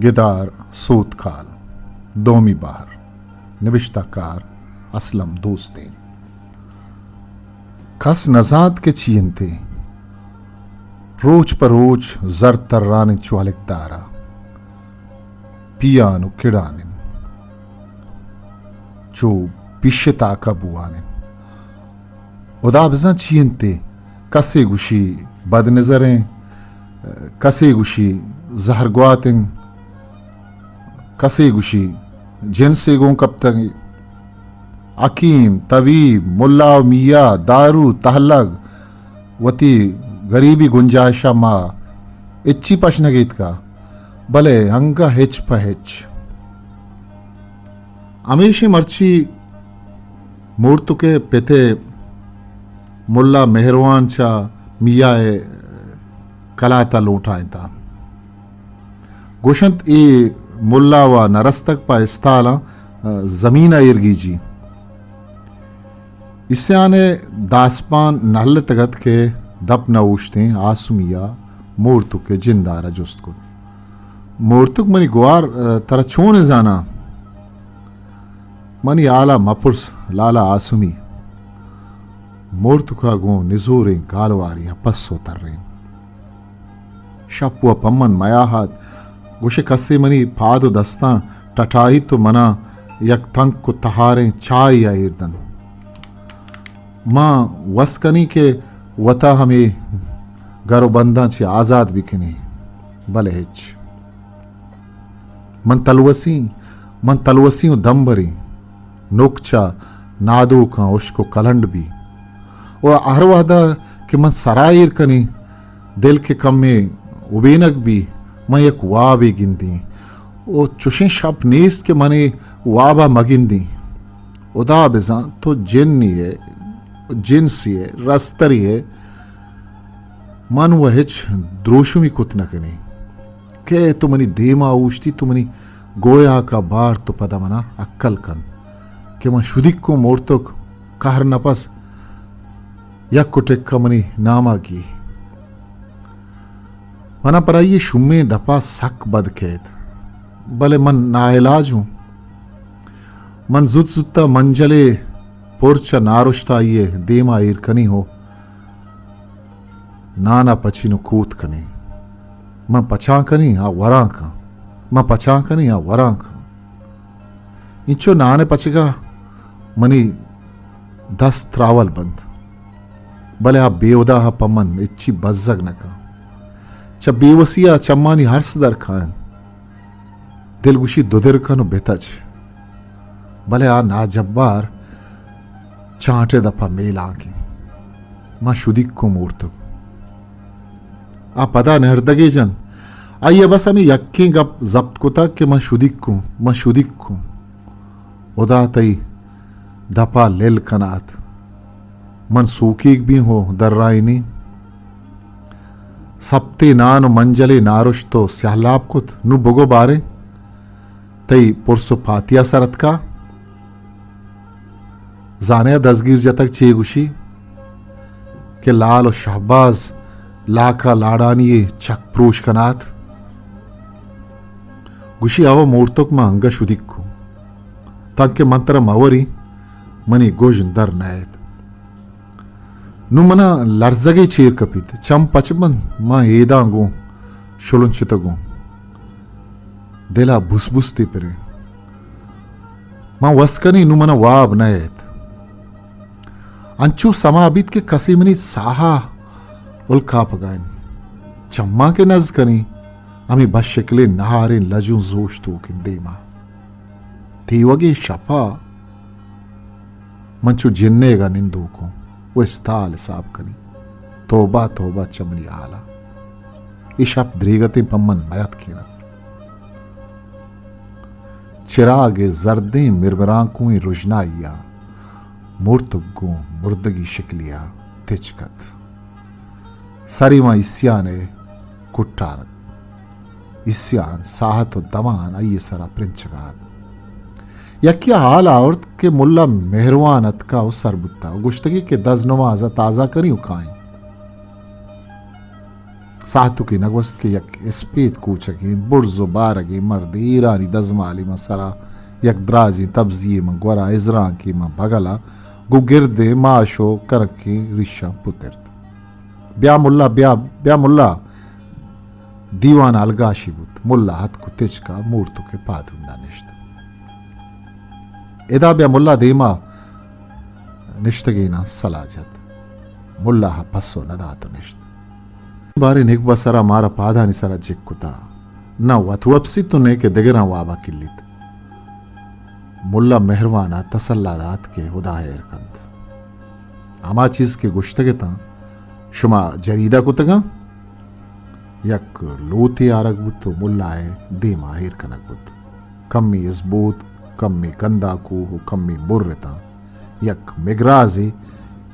गिदार सूतखाल दोमी बाहर निविश्ताकार असलम दोस्तेन खस नजात के चीनते रोज परोज जर तर्रान चुहलिकदारा पियानु किड़ाने जो बिशता कबुआने उदाबजा चीनते कसे गुशी बदनजरें कसे गुशी जहरगवातिन कसे गुशी जिनसे गो कब तक अकीम तवीब मुल्ला मिया दारू तहलग वती गरीबी गुंजाइशा मा इच्छी पशनगीत का भले हंगा हिच पहिच अमीशी मर्ची मूर्तुके पेते मुल्ला मेहरवान चा मिया कलाता लूटाए था गोशंत ए मुल्ला व नरस्तक पा इस्ताला जमीन इर्गी जी इससे आने दासपान नहल तगत के दप न उछते आसुमिया मूर्तुक के जिंदारा जुस्त को मूर्तुक मनी गुआर तरह छोने जाना मनी आला मपुर्स लाला आसुमी मूर्तुका गो निजोरे गालवारी पस्सो तर रहे शपुआ पम्मन मयाहात गुशे कस्से मनी पादो दस्ता टटाई तो मना यक तंक को तहारें चाय आयरदन माँ वस्कनी के वता हमें गरो बंदा छे आजाद बिकनी भले हिच मन तलवसी दम भरी नोकचा नादो का उसको कलंड भी और हर वादा कि मन सरायर कनी दिल के कम में उबेनक भी मैं एक वाबे गिंदी ओ चुशे शप नेस के मने वाबा मगिंदी उदा बिजा तो जिन्नी है जिनसी है रस्तरी है मन वहिच द्रोशुमी कुत न कने के तुमनी देमा उष्टी तुमनी गोया का बार तो पदा मना अक्कल कन के मन शुदिक को मोर्तक कहर नपस यक कुटेक कमनी नामा की मना पर ये शुम्मे दपा सक बद खेत भले मन नाइलाज हूं मन जुत्ता मंजले पोर्चा नारुश्ता ये देमा इरकनी हो नाना पचिनो कूत कनी मैं पछा कनी आ वरा का मैं पछा कनी आ वरा का इंचो नाने पचेगा मनी 10 त्रावल बंद भले आ बेवदा हा पमन इच्छी बज्जग न का च बेवसिया चम्मानी हर्ष दर खान दिलगुशी दुदिर खनु बेतज भले आ नाजब्बार चांटे दफा मेला की मां शुदिक को मूर्त आ पदा नहरदगे जन आइए बस हमें यक्की गप जब्त को तक कि मैं शुदिक को उदा तई दपा लेल कनात मन सूकीक भी हो दर्राइनी सप्ते नानु मंजले नारुश तो स्यालाब कुत नु बगो बारे तई पुरसो फातिया सरत का जाने दसगीर जतक चेगुशी के लाल और शहबाज लाका लाडानी चक प्रोश कनात गुशी आवो मूर्तक मा अंग शुदिक को तक के मंत्र मवरी मनी गोज दर नैत नु मना लर्जगे चेर कपित चम पचबन मां एदांगो शुलुंचितगो दिला भुसभुसते परे मां वस्कनी नु मना वाब नैत अंचू समाबित के कसीमनी साहा उल्का पगाइन चम्मा के नज कनी अमी बस शक्ले नहारे लजू जोश तो के देमा तीवगे शपा मंचू जिन्नेगा निंदू को वो इस्ताल साफ करी तोबा तोबा चमनी आला इशप द्रीगते पम्मन मयत कीनत चिरागे जर्दे मिरमरांकुई रुजनाइया मूर्तगो मुर्दगी शिकलिया तिचकत सरीमा इस्याने कुट्टानत इस्यान साहत दमान आइए सरा प्रिंचगात यक्या हाल औरत के मुल्ला मेहरवानत का सरबुत्ता गुश्तगी के 10 नमाज ताजा करी उकाएं साहतु की नगवस्त के यक स्पीत कूचकी बुर्जो बारगी मर्द ईरानी दजमाली मसरा यक द्राजी तब्जी में ग्वरा इजरा की में भगला गुगिरदे माशो करक की रिशा पुतिर्द ब्या मुल्ला दीवान अलगाशी बुत मुल्ला हथ को तिचका मूर्तु के पादुन्ना निश्त एदा ब्या मुल्ला देमा निश्तगीना सलाजत मुल्ला पस्सो नदातो निश्त बारी निगबा सरा मारा पादानी सरा जिक्कुता न वतुअप्सितु ने के दगरा वाबा किल्लित मुल्ला मेहरवाना तसल्लादात के हुदायर कंत आमा चीज के गुश्तगता शुमा जरीदा कुतगा यक लोती आरग बुत मुल्लाए दे माहिर कनक बुत कम्मी इजबूत कम्मी कंदा को कम्मी बुर्रता यक मिगराजी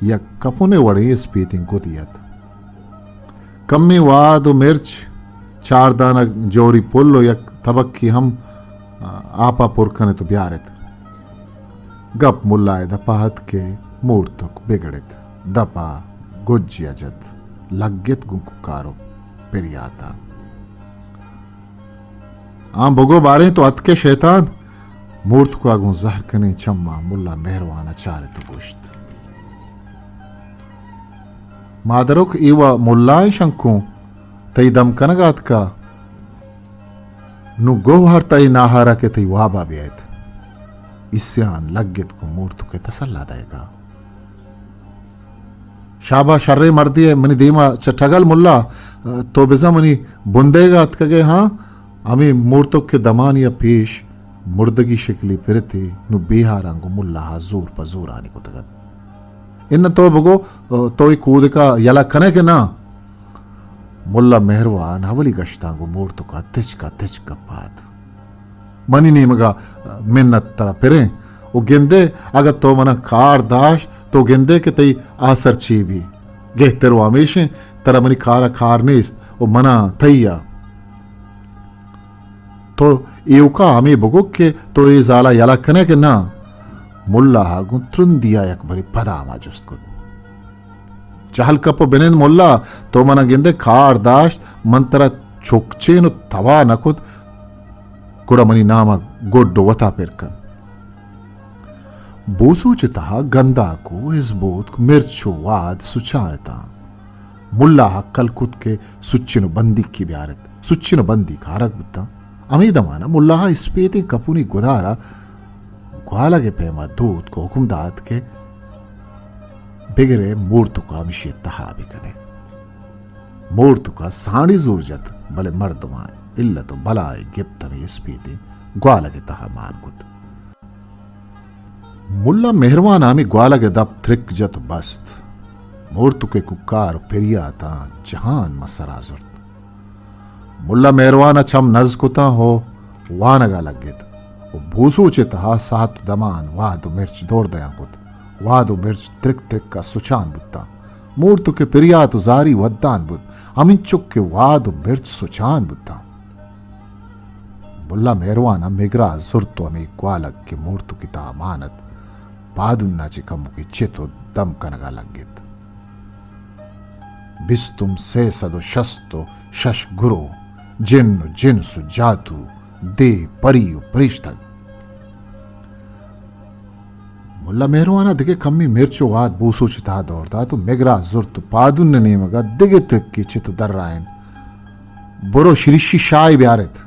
यक कपुने वड़े स्पीतिंग को दियत कम्मी वाद मिर्च चार दाना जोरी पुल्लो यक तबक की हम आपा पुरखने तो ब्यारत गप मुल्लाए दपाहत के मूर्तक बिगड़ित दपा गुज्जत लग्गित गुंकुकारो पिरियाता आम भगो बारे तो अत के शैतान मूर्त को आगू जहर कने चम्मा मुल्ला मेहरवाना चारे तो गोश्त मादरुक इवा मुल्लाए शंकु तई दम कनगात का नु गोहर तई नाहारा के तई वाबा बेत इसयान लग्गित को मूर्त के तसल्ला देगा शाबा शर्रे मर्दी है मनी दीमा चटगल मुल्ला तो बिजा मनी बुंदेगा अतकगे हाँ अमी मूर्तों के दमान या पेश मुर्दगी शिकली फिरती नु बिहारंगु मुल्ला जोर पजोर आनी को तगत इन तो बगो तो कूद का यला कने के ना मुल्ला मेहरवान हवली गश्तांगु मूर्तों का तिच का पाद मनी नीमगा मिन्नत तरा फिरे वो गिंदे अगर तो मना कार दाश तो गिंदे के तई आसर ची भी गेहतर हमेशे तरा मनी खारा खार नेस्त वो मना थैया तो एवका हमें बगुक के तो ये जाला यला कने के ना मुल्ला हागु त्रुन दिया यक भरी पदा माजुस्त को चहल कप बिनेन मुल्ला तो मना गिंदे खार दाश मंतरा चोकचे नु तवा नकुत कुड़ा मनी नामा गोड्डो वता पेरकन बोसूचिता गंदा को इजबोत मिर्चो वाद सुचालता मुल्ला कलकुत के सुच्चिनु बंदी की ब्यारत सुच्चिनु बंदी कारक बुत्ता अमीदमाना मुल्ला इस्पेती कपुनी गुदारा ग्वाला के पेमा दूध को हुकुमदात के बिगरे मूर्तु का मिशे तहा बिकने मूर्तु का साड़ी जूरजत भले मर्दमान इल्ला तो भलाई गिप्तमी इस्पेती ग्वाला के तहा मानकुत मुल्ला मेहरवान आमी ग्वाला के दब थ्रिक जत बस्त मूर्तु के कुकार पेरियाता जहान मसरा जुर्त मुल्ला मेहरवान छम नजकुता हो वानगा लगित वो भूसू चिता सात दमान वादु मिर्च दौड़ दया कुत वादु मिर्च त्रिक त्रिक का सुचान बुत्ता मूर्तु के पेरियातु जारी वद्दान बुत अमिन चुक के वादु मिर्च सुचान बुत्ता मुल्ला मेहरवान मिगरा जुर्तो अमी ग्वालक के मूर्तु की तामानत पादुन्नाची कमुकी चितो दम कनगा लगित बिस्तुम से सदो शस्तो शश गुरो जिन्नु जिन्सु जातु दे परियु परिष्ठक मुल्ला मेहरवाना दिगे कम्मी मिर्चो वाद बूसु चिता दौड़ता तो मेगरा जुर्तु पादुन्न नेमगा दिगे त्रिक की चितु दर्रायन बुरो शिरिशी शाय ब्यारित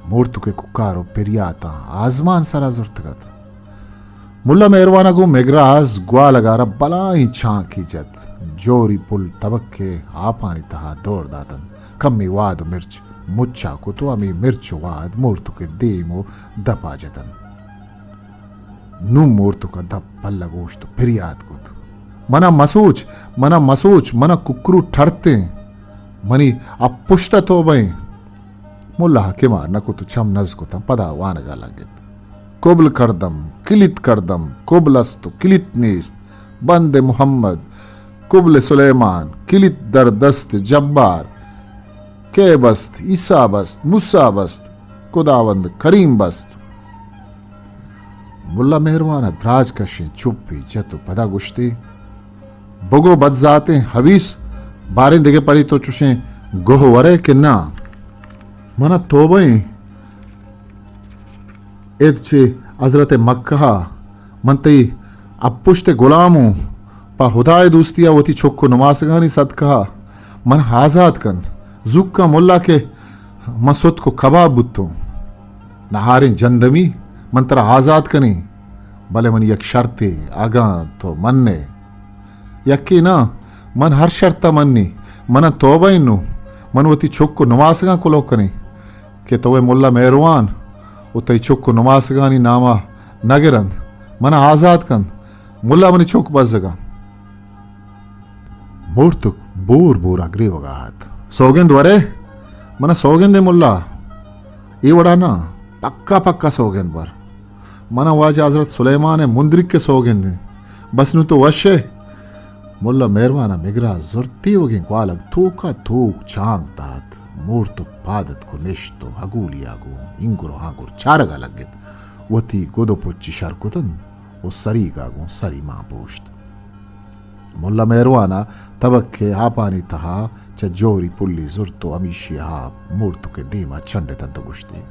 मूर्तु के कुकारो पेरियाता आजमान सरा जुर्तगत मुल्ला मेहरवाना को मेगराज ग्वा लगारा बलाई छांकी जत जोरी पुल तबक्के आपानी तहा दौड़ दातन कम्मी वाद मिर्च मुच्छा को तो अमी मिर्च वाद मूर्तु के देमो दपा जतन नु मूर्तु का दप पल्ला गोश्त फिर याद कुत मना मसूच मना कुकरू ठरते मनी अब पुष्ट तो बई मुल्ला हकीमा नकु तो छम नज को तम पदा वानगा लगित कुबल करदम कुबलस्तु किलित नेस्त बंदे मुहम्मद कुबल सुलेमान किलित दरदस्त जब्बार के बस्त ईसा बस्त मुसा बस्त खुदावंद करीम बस्त मुल्ला मेहरवाना द्राज कशी चुप्पी जतु पदा गुश्ती बगो बदजाते हवीस बारिन दिगे पड़ी तो चुशे गोहवरे कि ना मना तोबई एद छे हजरत मक्का मनते अपुष्टे गुलामू पा हुदाय दोस्तिया वती छोक्को नमासगानी सदका मन आजाद कन जुक्का मुल्ला के मसुद को कबाब बुत्तो नहारिन जंदमी मंत्र आजाद कनी भले मन यक शर्ते आगा तो मन्ने यक्की ना मन हर शर्ता मन्नी मन तोबा इन्नु मन वती छोक्को नमासगा को लोकनी के तोवे मुल्ला मेहरवान उतई छोक्को नमासगानी नामा नगरन मन आजाद कन मुल्ला मनी छोक बजगा मूर्तुक बोर बोर अग्री वगात सौगंद वरे मन सौगंदे मुल्ला ये वड़ा ना पक्का पक्का सौगंद बर मन वाज हजरत सुलेमान मुंद्रिक के सौगंदे बस नु तो वशे मुल्ला मेहरवाना मिगरा जुर्ती वगी क्वालग थूका थूक चांग तात मूर्तुक पादत को निश्तो हगूलियागो इंगुरो हागुर चारगा लगित वती गोदो पुच्ची शरकुतन वो सरी गागो सरी मां पोष्ट मुल्ला मेहरवाना तबक्के हापानी तहा च जोरी पुल्ली जुर्तो अमीशी हा मूर्तु के दीमा चंडे तंत गुश्ते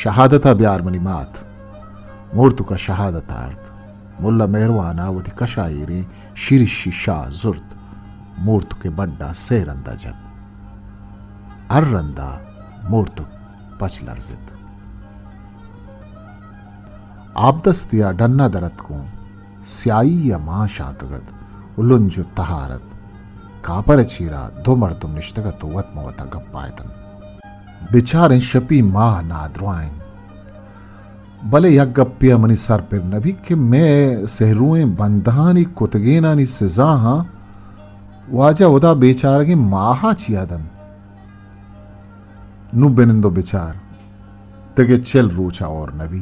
शहादता ब्यार मनी मात मूर्तु का शहादतार्थ मुल्ला मेहरवाना वती कशायरी शिरिशी शाह जुर्त मूर्तु के बड्डा सेरंदा जत अर्रंदा मूर्तु पचलर्जित आबदस्तिया डन्ना दरत को स्याई या मां शांतगत उलुंजु तहारत कापर चीरा दो मर्दुम निश्तगत वत मवता गप्पायतन बिचारें शपी माह नाद्रुआइन भले यक गप्पिया मनी सर पर नबी के मैं सहरुएं बंधानी कुतगेनानी सजा हाँ वाजा उदा बेचार के माहा चियादन नु बेनिंदो बेचार तगे चल रूचा और नबी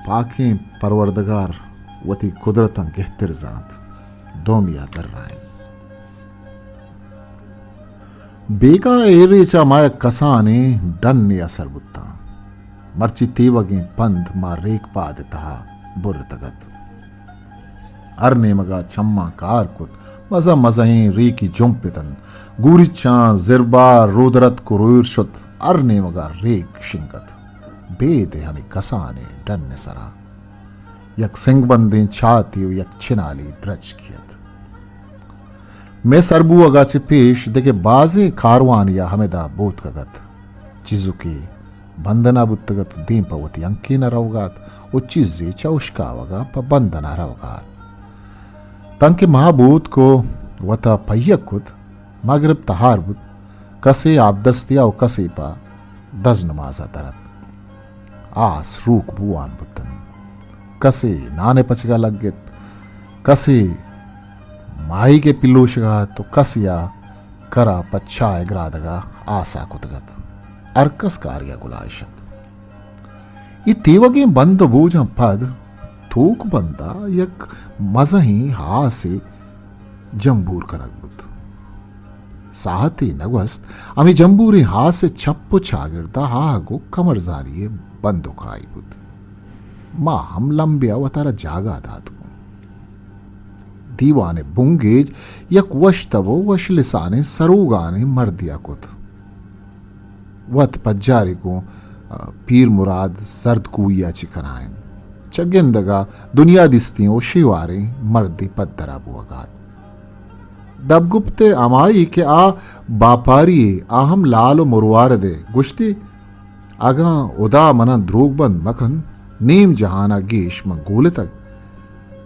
पाकें परवरदगार वती कुदरतन गहतर जात दोमिया दर राय बेगा एरेचा माया कसाने डन ने असर बुत्ता मर्ची तेवगे पंद मा रेक पाद तहा बुर तगत अरने मगा छम्मा कार कुत मजा मजाएं रेकी जुम्पितन गुरिचा जिरबा रोदरत को रोयरशुत अरने मगा रेक शिंगत बेदे हमें कसाने डन ने सरा यक सिंग बंदे छाती यक छिनाली द्रज कियत मैं सरबू अगाचे पेश देखे बाजे कारवान या हमेदा बोत कगत चिजुकी बंधना बुत्तगत दीं पवती अंकी न रवगात ओ चिज्जे चौशकावगा प बंधना रवगात तंके महाबूत को वता पय्यकुत मगरिब तहार बुत कसे आबदस्तिया ओ कसे पा दज नमाजा तरत आस रूक बुआन बुतन कसे नाने पचगा लगित कसे माही के पिल्लोशगा तो कसिया करा पच्छा एग्रादगा आसा कुतगत अर्कस कार्य गुलाशत ये तेवगे बंद बोझ पद थूक बंदा यक मजही हा से जंबूर कनक बुत साहते नगवस्त अमी जंबूरे हा से छप्पो छागिरदा हा गो कमर जारिये बंदो खाई बुत मां हम लंबे अवतारा जागा दात को दीवाने बुंगेज यक वश तवो वश लिसाने सरोगाने मर दिया कुत वत पज्जारी को पीर मुराद सर्द कुया चिकनायन चगेंदगा दुनिया दिस्तियों शिवारे मर्दी पद्दरा बुआगात दबगुप्ते अमाई के आ बापारी आहम लालो मुरवार दे गुश्ती आगा उदा मना द्रोगबंद मखन नीम जहाना गेश में गोले तक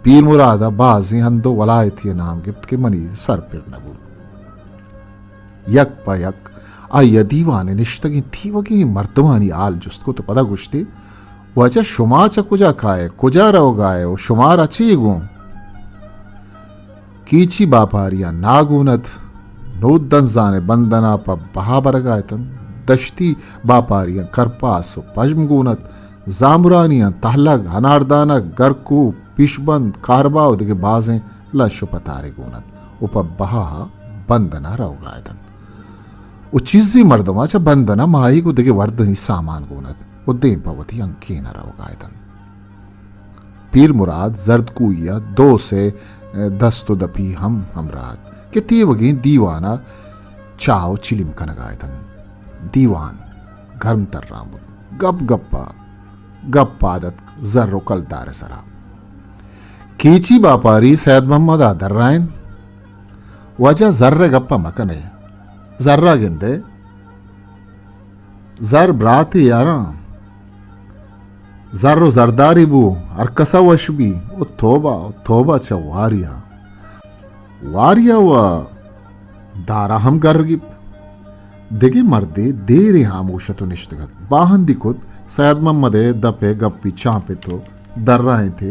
पीर मुरादा बाजी हंदो वलायती नाम गिफ्ट के मनी सर पिर नबू यक पयक आ दीवाने निश्तगी थी वगी मर्दवानी आल जुस्त को तो पता गुश्ती वजह शुमा च कुजा खाए कुजा रहो गाए ओ शुमार अच्छी गो कीची बापारिया नागुनत नोदन जाने बंदना प बहाबर गायतन दश्ती बापारिया करपासो पजमगुनत जामुरानिया तहलग हनारदाना गरकू पिशबंद कारबाव दिगे बाजें लशो पतारे गुनत उप बहा बंदना रहो गायतन ओ चीजी मर्दमा च बंदना माही को दिगे वर्दनी सामान गुनत उद्देम पवती अंकी न रहो गायतन पीर मुराद जर्द कुया दो से दस्तो दपी हम रात के ती वगी दीवाना चाव चिलिम कनगायतन दीवान गर्म तर रामुद गप्पादत जर्रो कल दार सरा कीची बापारी सैयद मोहम्मद आदर्रायन वजह जर्रे गप्पा मकने जर्रा गिंदे जर ब्राती यारा जर्रो जरदारी बू अरकसा वशबी ओ तोबा च वारिया व दारा हम गर्गिब दिगे मर्दे देरे हामोशतो निश्तगत बाहन दिकुत सैयद मोहम्मदे दपे गप्पी चापे तो दर्राए थे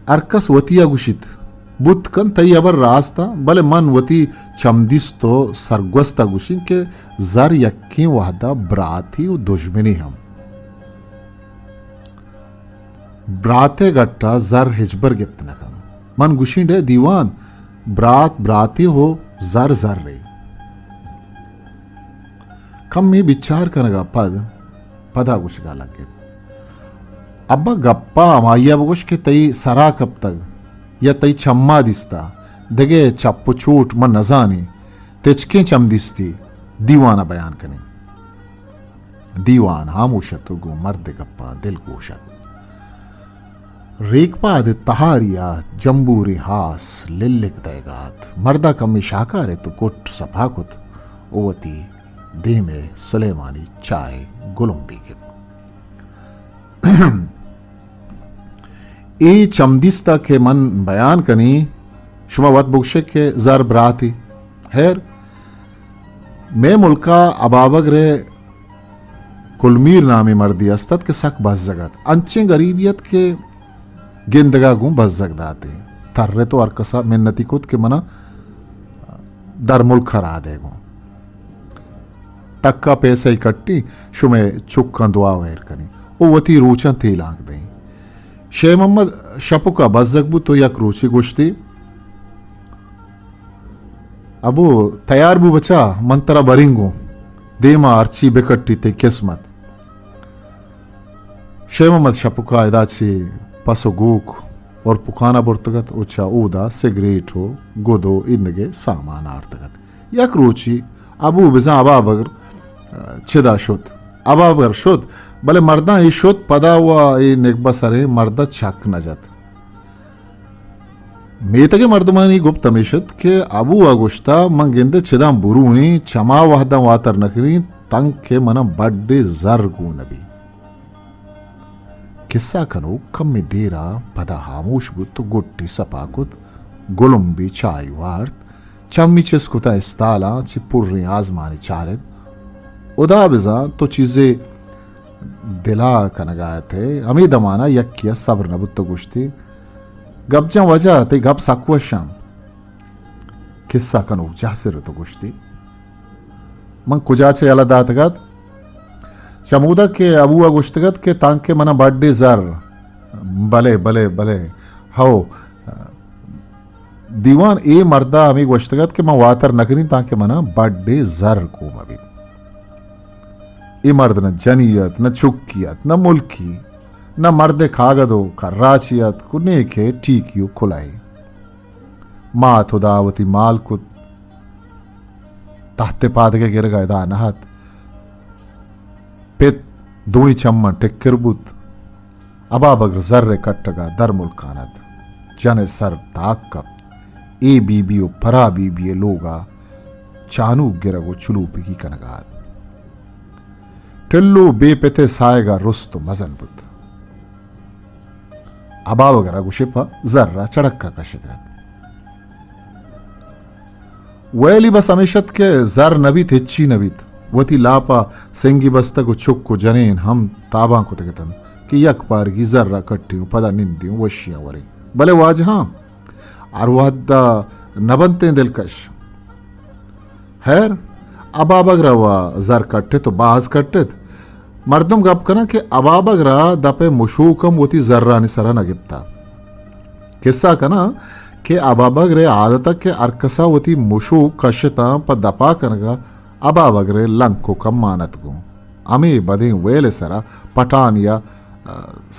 अरकस वतिया गुशित बुतकन तैयबर रास्ता भले मन वती चमदिस्तो सरगस्ता गुशिन के जर यक्की वहदा ब्राथी व दुश्मनी हम ब्राते गट्टा जर हिजबर गिप्त नकन मन गुशिन डे दीवान ब्राती हो जर रे कम में विचार कनगा पदा गुशगा लगे अब्बा गप्पा अमाइया बगुश के तई सरा कब तक या तई चम्मा दिस्ता दगे चप्पु चूट मन नजानी तेचके चम दिस्ती दीवाना बयान कने दीवान हामुशत गो मर्द गप्पा दिल गोशत रेकपाद तहारिया जंबूरी हास लिल्लिक दैगात मर्दा कमी शाकारे तो कुट सफाकुत ओवती दे में सुलेमानी चाय गुलुम्बी के ए चमदिस्ता के मन बयान कनी शुमा वत बुगशे के जर ब्राती हैर मैं मुल्का अबाबगरे कुलमीर नामी मर्दी अस्तत के सक बस जगत अंचे गरीबियत के गेंदगा गूं बस जगदाते थर्रे तो अरकसा मिन्नती कुत के मना दर मुल्क खरा देगो टक्का पैसे इकट्ठी शुमे चुक्का दुआ वेर कनी ओ वती रूचन थे लांग दें शेख मोहम्मद शपुका बस जगबू तो यक रूची गुश्ती अबू तैयार बू बचा मंतरा बरिंगू देमा अर्ची बेकट्टी ते किस्मत शेख मोहम्मद शपुका इदाची पसो गूक और पुखाना बुर्तगत उच्चा ऊदा सिगरेट हो गोदो इंदगे सामान आर्तगत यक रूची अबू बिजा अबाबगर छिदा शुद अबाबगर शुद भले मर्दा ही शुद पदा हुआ ये नेकबा सरे मर्दा छक नजत मेतगे मर्दमानी गुप्त मिशत के अबू अगुश्ता मंगिंदे छिदाम बुरुई चमा वहदा वातर नकरी तंग के मना बड्डे जर गू नबी किस्सा कनो कम में देरा पदा हामूश बुत गुट्टी सपाकुत गुलुम्बी चाय वार्त चम्मी चिस्कुता इस्ताला चिपुर्री आजमानी चारत उदा बिजा तो चीजें दिला कनगाए थे अमी दमाना यक्किया सब्र नबुत गुश्ती गबजा वजह ते गब साकुआ शाम किस्सा कनो जासिर तो गुश्ती मन कुजाचे अला दातगत चमूदा के अबुआ गुश्तगत के तांके मना बड्डे जर भले हो दीवान ए मर्दा अमी गुश्तगत के मैं वातर नकरी तांके मना बड्डे जर को मबी ए मर्द न जनियत न चुक्कियत न मुल्की न मर्द खागदो कर्राचियत कुने के ठीकियो खुलाई मात उदावती माल कुत ताहते पाद के गिर गए दा नहत पेत दोई चम्मा टेक्किरबुत अबाबगर जर्रे कट्टगा दर मुल्कानत जने सर ताकब ए बीबियो परा बीबिये लोगा चानू गिरगो चुलूपी की कनगात टिल्लो बेपेते साएगा रुस्तो मजन बुत अबाबगर अगुशिपा जर्रा चड़क्का कशिदरत वैली बस अमिशत के जर नबीत हिच्ची नबीत वती लापा सेंगी बस्तगु चुक्कु जनेन हम ताबा को तगतन कि यक पार की जर्रा कट्टी पदा निंदी वशिया वरे भले वाज हाँ अरवादा नबनते दिलकश हैर अबाबगरा जर कट्टे तो बाज कट्टे मर्दम गप कना कि अबाबगरा दपे मुशूकम वती जर्रा निसरा नगिप्ता किस्सा कना कि अबाबगरे आदत के अरकसा वती मुशूक कशता प दपा कनगा अबाबगरे लंको कम मानत गो अमी बदे वेले सरा पटान या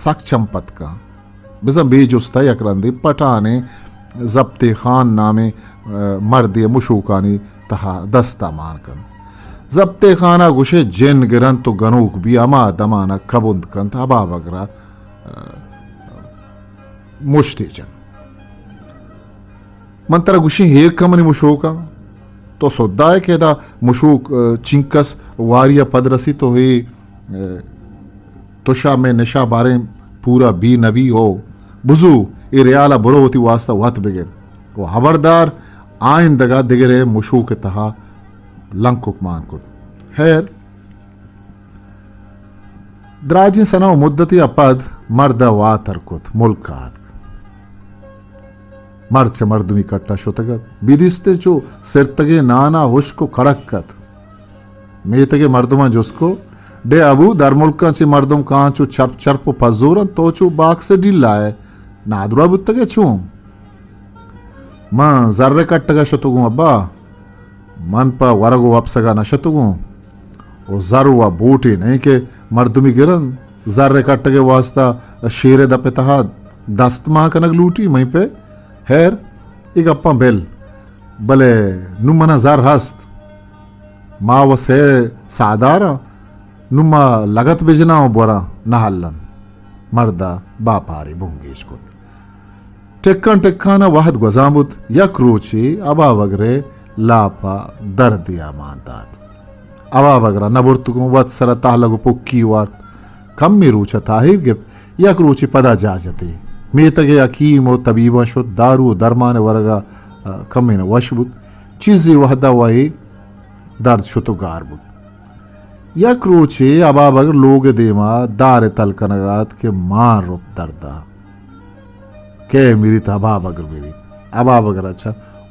सक चंपत का बिजम बेजुस्ता यकरंदी पठाने जब्ते खान नामे मर्द मुशूकानी तहा दस्ता मान कन जब्ते खाना गुशे जेन गिरन तो गनूक भी अमा दमाना कबुंद कन अबा वगरा मुश्ती जन मंतरा गुशी हेर कमनी मुशूका तो सोद्दाय केदा मुशूक चिंकस वारिया पदरसी तो ही तुषा में निशा बारे पूरा बी नबी हो बुजू ए रियाला बुरो होती वास्ता वत बिगिर वो खबरदार आइंदगा दिगरे मुशूक तहा लंकुक मान कुद खैर द्राजी सना मुद्दती अपद मर्द वा तरकुत मुल्कात मर्द से मर्दुमी कट्टा शुतगत बिदिस्ते चो सिरतगे नाना हुश्को कड़क्कत मेतगे मर्दुमा जुस्को डे अबू दर मुल्का से मर्दुम कांचो चर्प चर्प पजूरन तोचो बाग से डिल्लाए नादुरा बुत्तगे चूम मां जर्रे कट्टगा शतुगु अब्बा मन पा वरगो अपसगा न शतुगु ओ जरुआ बूटी नहीं के मर्दुमी गिरन जर्रे कट्टगे वास्ता शेरे दपे तहा दस्त मां कनक लूटी मई पे हैर एक अप्पा बेल भले नुमना जर हस्त माँ वसे सादारा नुमा लगत बिजना बोरा नहल्लन मर्दा बापारी बुंगीज को टेक्कन टेक्काना वहद गुजामुद यक रोची अबा वगरे लापा दर्दिया मानतात अबा वगरा नबुर्तुगु वत्सर ताहलगु पुक्की वार्त कम्मी रूचा ताहिर गिप यक रोची पदा जाजते मेतगे अकीम और तबीबा शुद्ध दारू दरमान वर्गा कमिन वशबुद चीज़ी वहदा वही दर्द शुतु गारबुद यक रोचे अबाबग लोग देमा दार तलकनगात के मार रूप दर्दा के मेरी अबाबगर मेरी अबाबगर अच्छा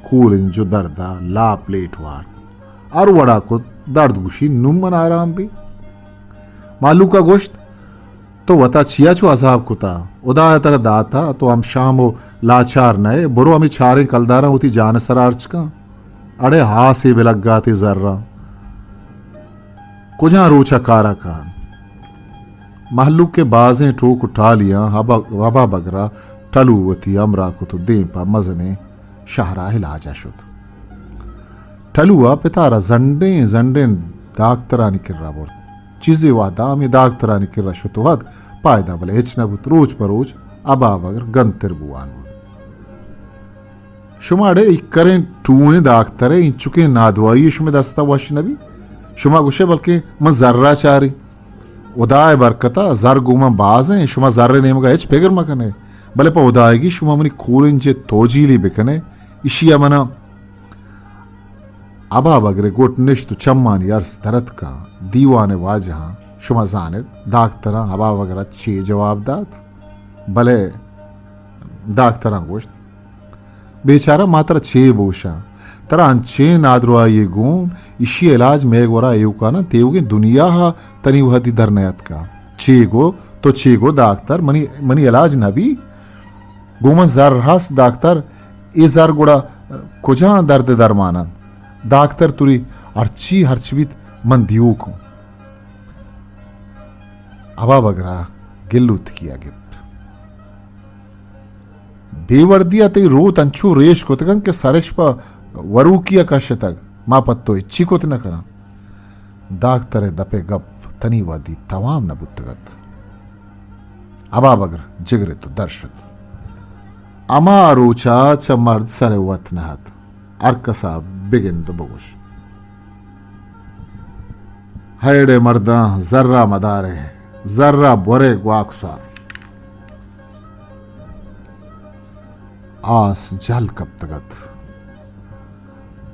कूलिंग जो दर्दा ला प्लेट वार और वड़ा को दर्द गुशी नुमन आराम भी मालू का गोश्त तो वता छिया छो अजाब कुता उदा तरह दाता तो हम शाम हो लाचार नए बुरो हमें छारे कलदारा होती जान सरार्च का अड़े हा से बिलग गाते जर्रा कुजा रोचा कारा कान महलूक के बाजें ठोक उठा लिया हबा बगरा टलू वती अमरा को तो दे पा मजने शहरा हिलाजा शुद टलुआ पितारा जंडे जंडे दागतरा निकर्रा बोल चीज़ें वादा में दागतरा निकर्रा शुतुहद पायदा बले हिचनबुत रोज पर रोज अबा बगर गंतर बुआन शुमाड़े इकरें टूने दागतरे इन चुके नादवाई शुमे दस्ता वश नबी शुमा गुशे बल्कि म जर्रा चारी उदाय बरकता जर गुमा बाज हैं शुमा जर्रे नेम का हिच पेगर मकने भले पा उदायगी शुमा मनी कूलिन जे तोजीली बिकने इशिया मना अबा बगरे गोट निश्तु चम्मानी अर्स धरत का दीवाने वाजहा शुमा जानिद डाक्तरा अबा वगैरह चे जवाब दात भले डाक्तरा गोश्त बेचारा मात्र चे बोशा तरा अंचे नादरुआ ये गुण इशी इलाज मेघवरा एवका ना तेवगे दुनिया हा तनी वहदी धरनयत का चेगो डाक्तर मनी मनी इलाज नबी गुमन जर हस डाक्तर ए जर गुड़ा कुजा दर्द दरमानन डाक्तर तुरी अर्ची हर्चवित मन दियो को अबा बगरा गिल्लुत किया गिफ्ट बेवर्दिया ते रोत अंचू रेश को तकन के सरेश पा वरू किया कश तक मा पत्तो इच्छी को न करा डाक्तर दपे गप तनी वादी तमाम न बुत्तगत अबा बगर जिगरे तो दर्शत अमा रोचा च मर्द सरे वत नहत अर्कसा बिगिन तो बगुश हैडे मर्दा जर्रा मदारे जर्रा बोरे ग्वाकसा आस जल कब तगत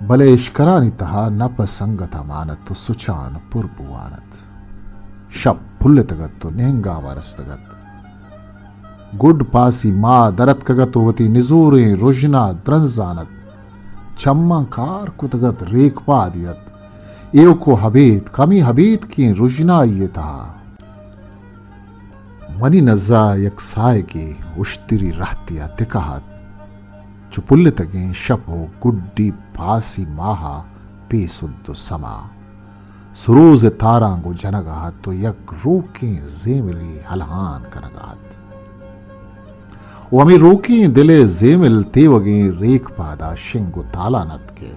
भले इश्करानी तहा नपसंगत मानत तो सुचान पुरबुआनत शब फुल्ले तगत तो नेहंगा वारस तगत गुड पासी माँ दरत कगत होती निजूरे रुजना द्रंजानत चम्मा कार कुतगत रेख पा दियत एव को हबीत कमी हबीत की रुजना ये था मनी नजा यक साय की उश्तिरी रहतिया तिकाहत चुपुल्ले तगे शप हो गुड्डी पासी माहा पेसुद्दु समा सुरोज तारांगो जनगाहत तो यक रोके जेमिली हलहान कनगाहत वमी रोकी दिले जेमिल तेवगे रेख पादा शिंगु ताला नत के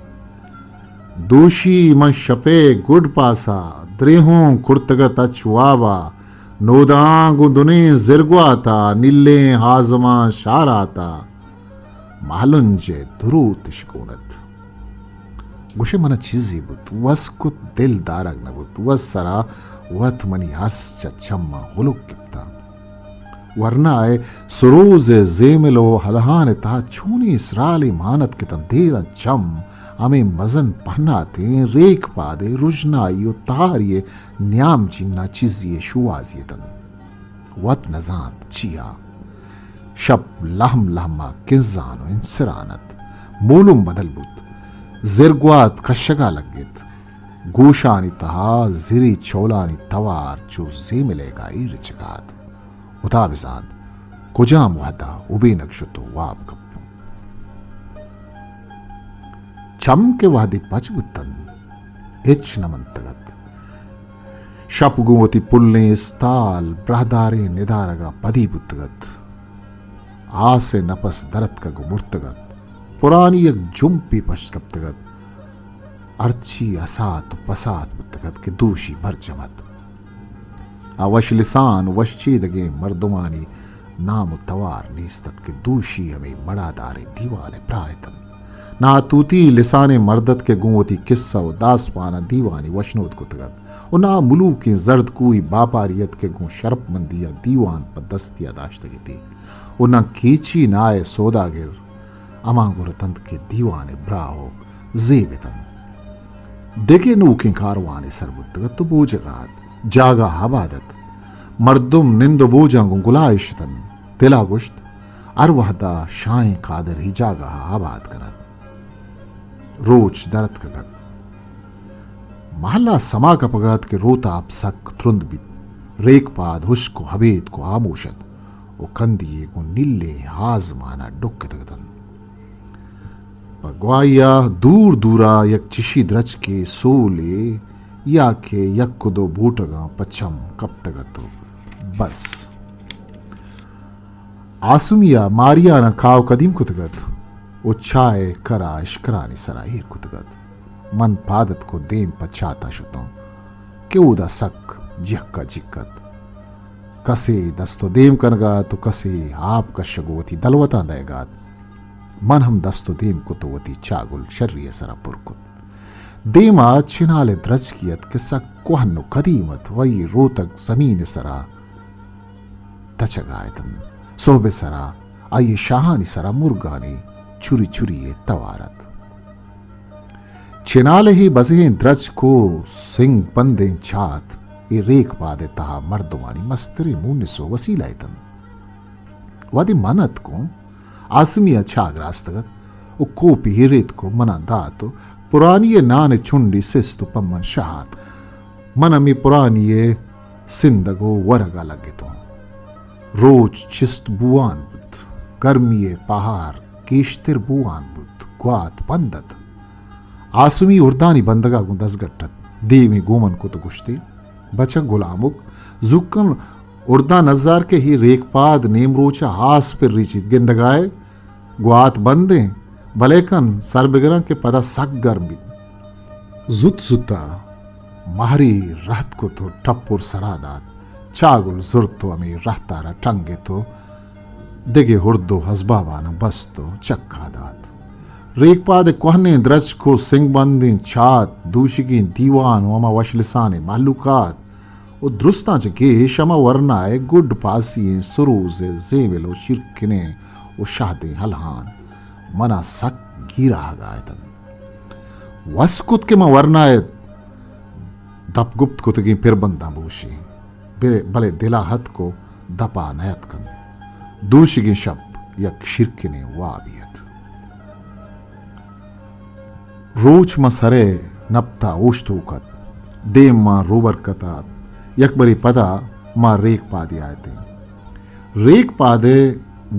दूषी म शपे गुड पासा द्रेहों कुर्तगत अचवाबा नोदांगु दुने जिरगवाता निल्ले हाजमा शाराता मालुंजे दुरूत शिकोनत गुशे मन चीजी बुत वस्कुत दिल दारग नबुत वसरा वत मनी हर्स चम्मा हुलुक किप्ता वरनाए सुरोज जेमिलो हलहान ता छूनी इसराली मानत के तंदेर चम हमें मजन पहनाते रेख पादे रुजनाइयो तारिये न्याम चिन्ना चिजिए शुआजियतन वत नजात चिया शब लहम लहमा किजानो इंसरानत मूलुम बदल बुत जिरगवात कशगा लगित गोशानी तहा जिरी चौलानी तवार चो जेमिलेगा रिचगात उदा बिजान कुजाम वादा उबे नक्शतो वाब कप्पू चम के वादी पचबुतन इच नमंतगत शपगुवती पुल्ले स्ताल ब्रहदारे निदारगा पदी बुतगत आसे नपस दरत का गुमुर्तगत पुरानी एक जुम्पी पशकप्तगत अर्ची असात पसात बुतगत के दूषी भरचमत अवश लिसान वश्चीदगे मर्दुमानी नाम तवार नीस्तत के दूषी हमें बड़ा दारे दीवाने प्रायतन ना तूती लिसाने मर्दत के गुंवती किस्सा उदास पाना दीवानी वशनोद कुतगत और ना मुलू के जर्द कुई बापारियत के गुं शर्प मंदिया दीवान पर दस्तिया दाश्तगी थी और ना कीची नाए सौदागिर अमांगुर तंत के दीवाने ब्राहो जेबतन देखे नू के कारवाने सरबुतगत तो बोजगात जागा हबादत मर्दुम निंदो बोजांगु गुलाइशतन तिला गुश्त अरवहदा शाएं कादर ही जागा आबाद करत रोच दरत कगत महल्ला समा का पगत के रोता आप सक त्रुंद बित रेक पाद हुश को हवेद को आमोशत ओ कंदिए को नीले हाजमाना डुक तगतन पगवाया दूर दूरा यक चिशी द्रच के सोले या के यक को दो बूटगा पचम कब तगतो बस आसुमिया मारिया न खाव कदीम कुतगत उच्छाए करा इश्करानी सराहिर कुतगत मन पादत को देम पछाता शुतो के उदा सक जिक्का जिक्कत कसे दस्तो देम कनगा तो कसे आप का शगोती दलवता देगात मन हम दस्तो देम कुतवती चागुल शर्रिय सरा पुरकुत देमा चिनाले द्रज कियत के सक कोहन्नु कदीमत वही रोतक जमीन सरा तचगायतन सोबे सरा आये शाहानी सरा मुर्गानी चुरी चुरी तवारत चिनाले ही बसे द्रज को सिंह बंदे छात ये रेख पादे तहा मर्दुमानी मस्तरी मुन्निसो वसीलायतन वादी मनत को आसमिया छाग्रास्तगत ओ कोपी हिरेत को मना दातो पुरानी नाने चुंडी सिस्तु पम्मन शहात मनमी पुरानी सिंदगो वरगा लगे तो रोज चिस्त बुआन बुत गर्मिये पहाड़ केशतिर बुआन बुत ग्वात पंदत आसमी उर्दानी बंदगा गुंदस गट्टत देवी गोमन को तो गुश्ती बचा गुलामुक जुक्कन उर्दा नजार के ही रेखपाद नेमरोचा हास पर रिचित गिंदगाए ग्वात बंदे भलेकन सरबिगरा के पदा सक गर्मी जुत जुता मारी रहत को तो टप्पुर सरादात चागुल जुर्तो अमी रहतारा टंगे तो दिगे हुर्दो हजबाबाना बस तो चक्का दात रेखपाद कोहने द्रज को सिंह बंदी छात दूशिकी दीवान वमा वशलिसाने मालूकात ओ द्रुस्ता के शमा वरनाए गुड पासी सुरूज जेवेलो शिरकिने ओ शाहदे हलहान मना सक गिरा गायतन वस्कुत के वरनाए दपगुप्त कुतगी फिर बंदा बूशी भले दिला हत को दपा नयत कन दूशिगी शब यक शिरकिने वाबियत रोच मसरे नप्ता ओश्तूकत देम मा रोबर कतात यकबरी पदा मा रेख पादी आयते रेख पादे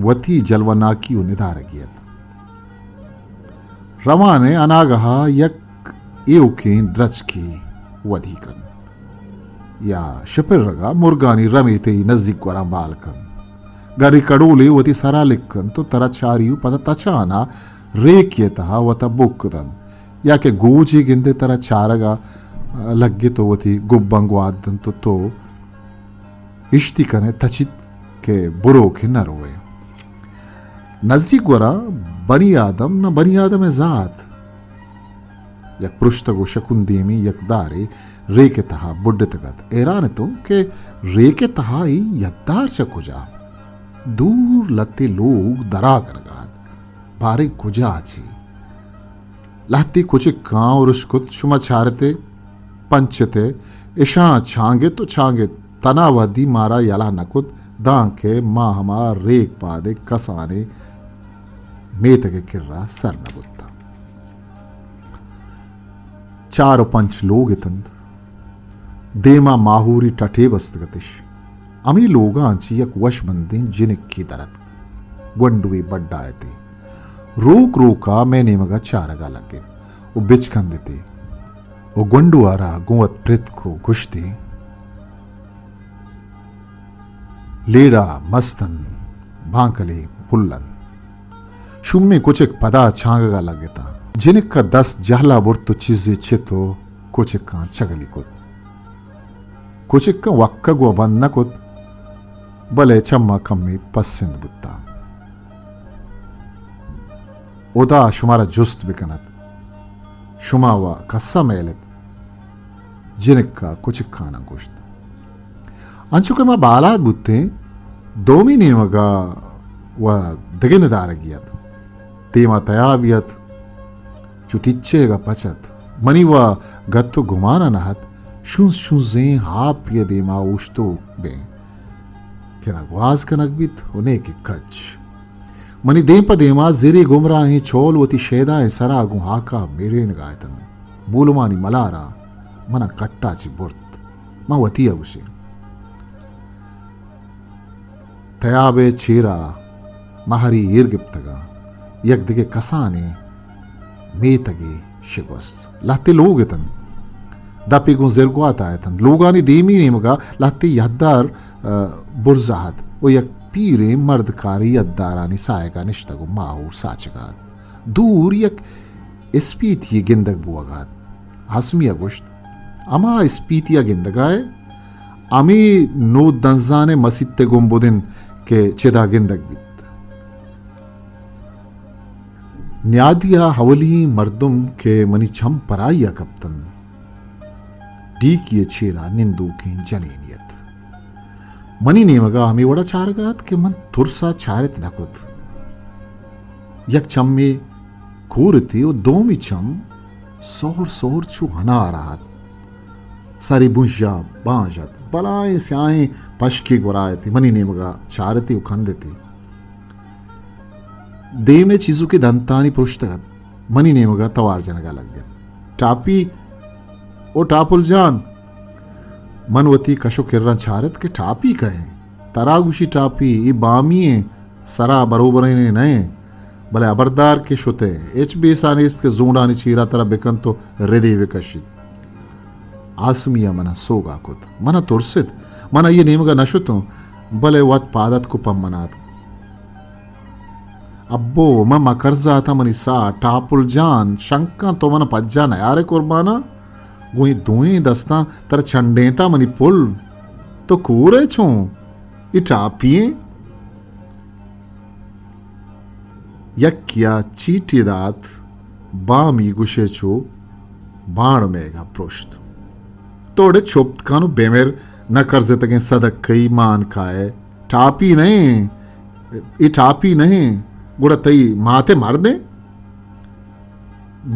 वती जलवनाकी निधारगियत रवाने अनागहा यक एवके द्रज की वधिकन या शिपिर रगा मुर्गानी रमीते नजदीक वरां बालकन गरी कडूली वती सरा लिखन तो तरा चारियु पद तचाना रेक्यतः वत बुक्कदन याके गूजी गिंदे तरा चारगा लग्गे तो वती गुब्बंगु आदन तो इश्ती कने तचित के बुरो के न रोए नजीक वरा बनी आदम न बनी आदम जात यक पृष्ठगो शकुंदेमी यक दारे रेके तहा बुड्ढ तगत एराने तो के रेके तहा ही यद्दार चकुजा दूर लत्ते लोग दरा करगात बारे कुजा आची लाती कुछ गांव रुष्कुत शुमा छारते पंचते इशा छांगे तो छांगे तनावदी मारा यला नकुत दांके माहमा रेक पादे कसाने मेतगे किर्रा सर नबुत्ता चार पंच लोग इतंद देमा माहूरी टटे बस्तगतिश अमी लोगांची यक वशबंदी जिनिक की दरत वंडुवे बड्डायते रोक रोका मैंने मगा चारगा लगे वो बिचकन देते वो गुंडू आरा गुवत प्रित को गुश्ते लेड़ा मस्तन भांकले पुल्लन शुम्मे कुछ एक पदा छांगगा लगेता जिनिक का 10 जहला बुर्तु चीजें चितो कुछ का चगली कुत कुछ का वक्का गो बंद न कुत भले चम्मा कम्मी पसंद बुत्ता उदा शुमारा जुस्त बिकनत शुमावा कस्सा मेलत जिनिक का कुछ खाना गोश्त अंशुके मा बालात बुत्ते दोमी नेमगा व दगिन दारगियत तेमा तयाबियत चुतिच्चेगा पचत मनी व गत्तो गुमाना नहत शुंस शुंसे हाप ये देमा उश्तो बे केना ग्वास कनक बित होने के कच मनी देम प देमा जिरी गुमराही छोल वती शेदाए सरा गु हाका मेरे नगायतन मूलमानी मलारा मना कट्टाची बुर्त मा वती अगुसे तयाबे चीरा महरी ईर्गिप्तगा यक दिगे कसाने मेतगे शिगोस्त लाते लोग इतन दापी गु जिरगवाता आयतन लोगानी देमी नेमगा लाते यद्दार बुरजाहत ओ यक पीरे मर्दकारी यद्दारानी सायगा निश्तगु माहूर साचगात दूर यक स्पीतिये गिंदग बुआगात हसमी अगुश्त अमा स्पीतिया गिंदगाए अमी नो दंजाने मसित्ते गुम्बुदिन के चिदा गिंदग बित न्यादिया हवली मर्दुम के मनी छम पराइया कप्तन डी किए छेरा निंदू की जनेनियत मनी नेमगा हमें वड़ा चारगात के मन तुरसा चारित नकुत यक छम में घूरती और दोमी छम सोहर सोहर छू हना आ रहा सारी बुंशा बांजत बलाएं स्याएं पशकी गुरायती मनी नेमगा चारती उखंदती दे में चीजों के दंतानी पुरुषतगत मनी नेमगा तवार जनगा लग गया टापी ओ टापुल जान मनवती कशो किर्रन छारत के टापी कहे तरागुशी टापी ई बामिए सरा बरोबर ने नए भले अबरदार के शुते एच बेसाने इसके जोड़ानी चीरा तरह बेकन तो हृदय विकशित आसमिया मना सोगा कुत मना तुरसित मना ये नेमगा नशुतो भले वत पादत को पम्मनात अब्बो मम कर्जा था मनी सा टापुल जान शंका तो मन पज्जा नयारे कुर्बाना गोई दोई दस्ता तर छंडेता मनी पुल तो कूरे छो इटापिए यक्या चीटीदात बामी गुशे छो बाण मेगा पृष्ठ तोड़े चुप्त कानु बेमेर न कर्जे तके सदक कई मान खाए टापी नहीं इटापी नहीं गुड़ा तई माथे मार दे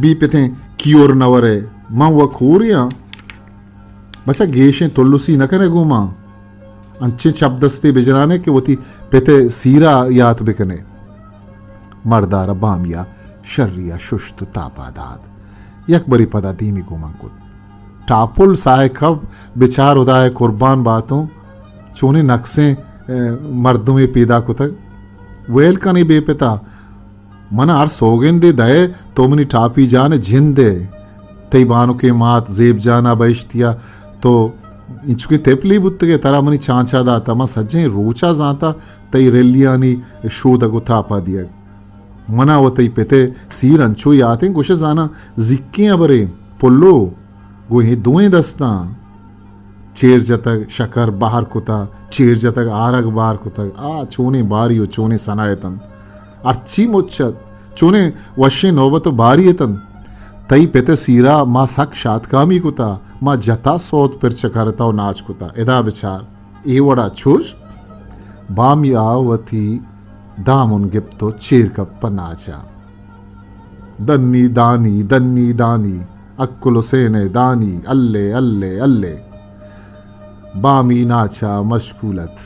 बी पे थे कियोर नवरे मां वह खूरिया बचा गेशे तुल्लुसी न करे गुमा अंचे शब्दस्ते बिजराने के वती पेते सीरा यात बिकने मर्दार बामिया शर्रिया शुष्ट तापादाद यक बरी पदा धीमी गुमंकुत टापुल साय कब बिचार उदाय कुर्बान बातों चोने नक्से मर्दों में पैदा को तक वेल का नहीं बेपिता मना आर सोगेंदे दे तो मनी टापी जाने जिंदे तई बानो के मात जेब जाना बैश्तिया तो इंचुके तेपली बुत्तगे तरा मनी चांचा दाता मा सज्जे रोचा जाता तई रेलियानी शोधगो थापा दिया मना वो तई पेते सीर अंचो याते गुशे जाना जिक्के बरे पुल्लो गोहे दुए दस्ता चेर जतक शकर बाहर कुता चेर जतक आरग बाहर कुतक आ चोने बारी चोने सनायतन अर्ची मुच्छत चोने वशे नौबतो बारी तन तई पेते सीरा मा साक्षात कामी कुता मा जता सोत पिरच करता नाच कुता एदा बिचार एवड़ा छुश बामियावती दामुन गिप्तो चेर कप्प नाचा दन्नी दानी अक्कुलो सेने दानी अल्ले अल्ले अल्ले बामी नाचा मशगूलत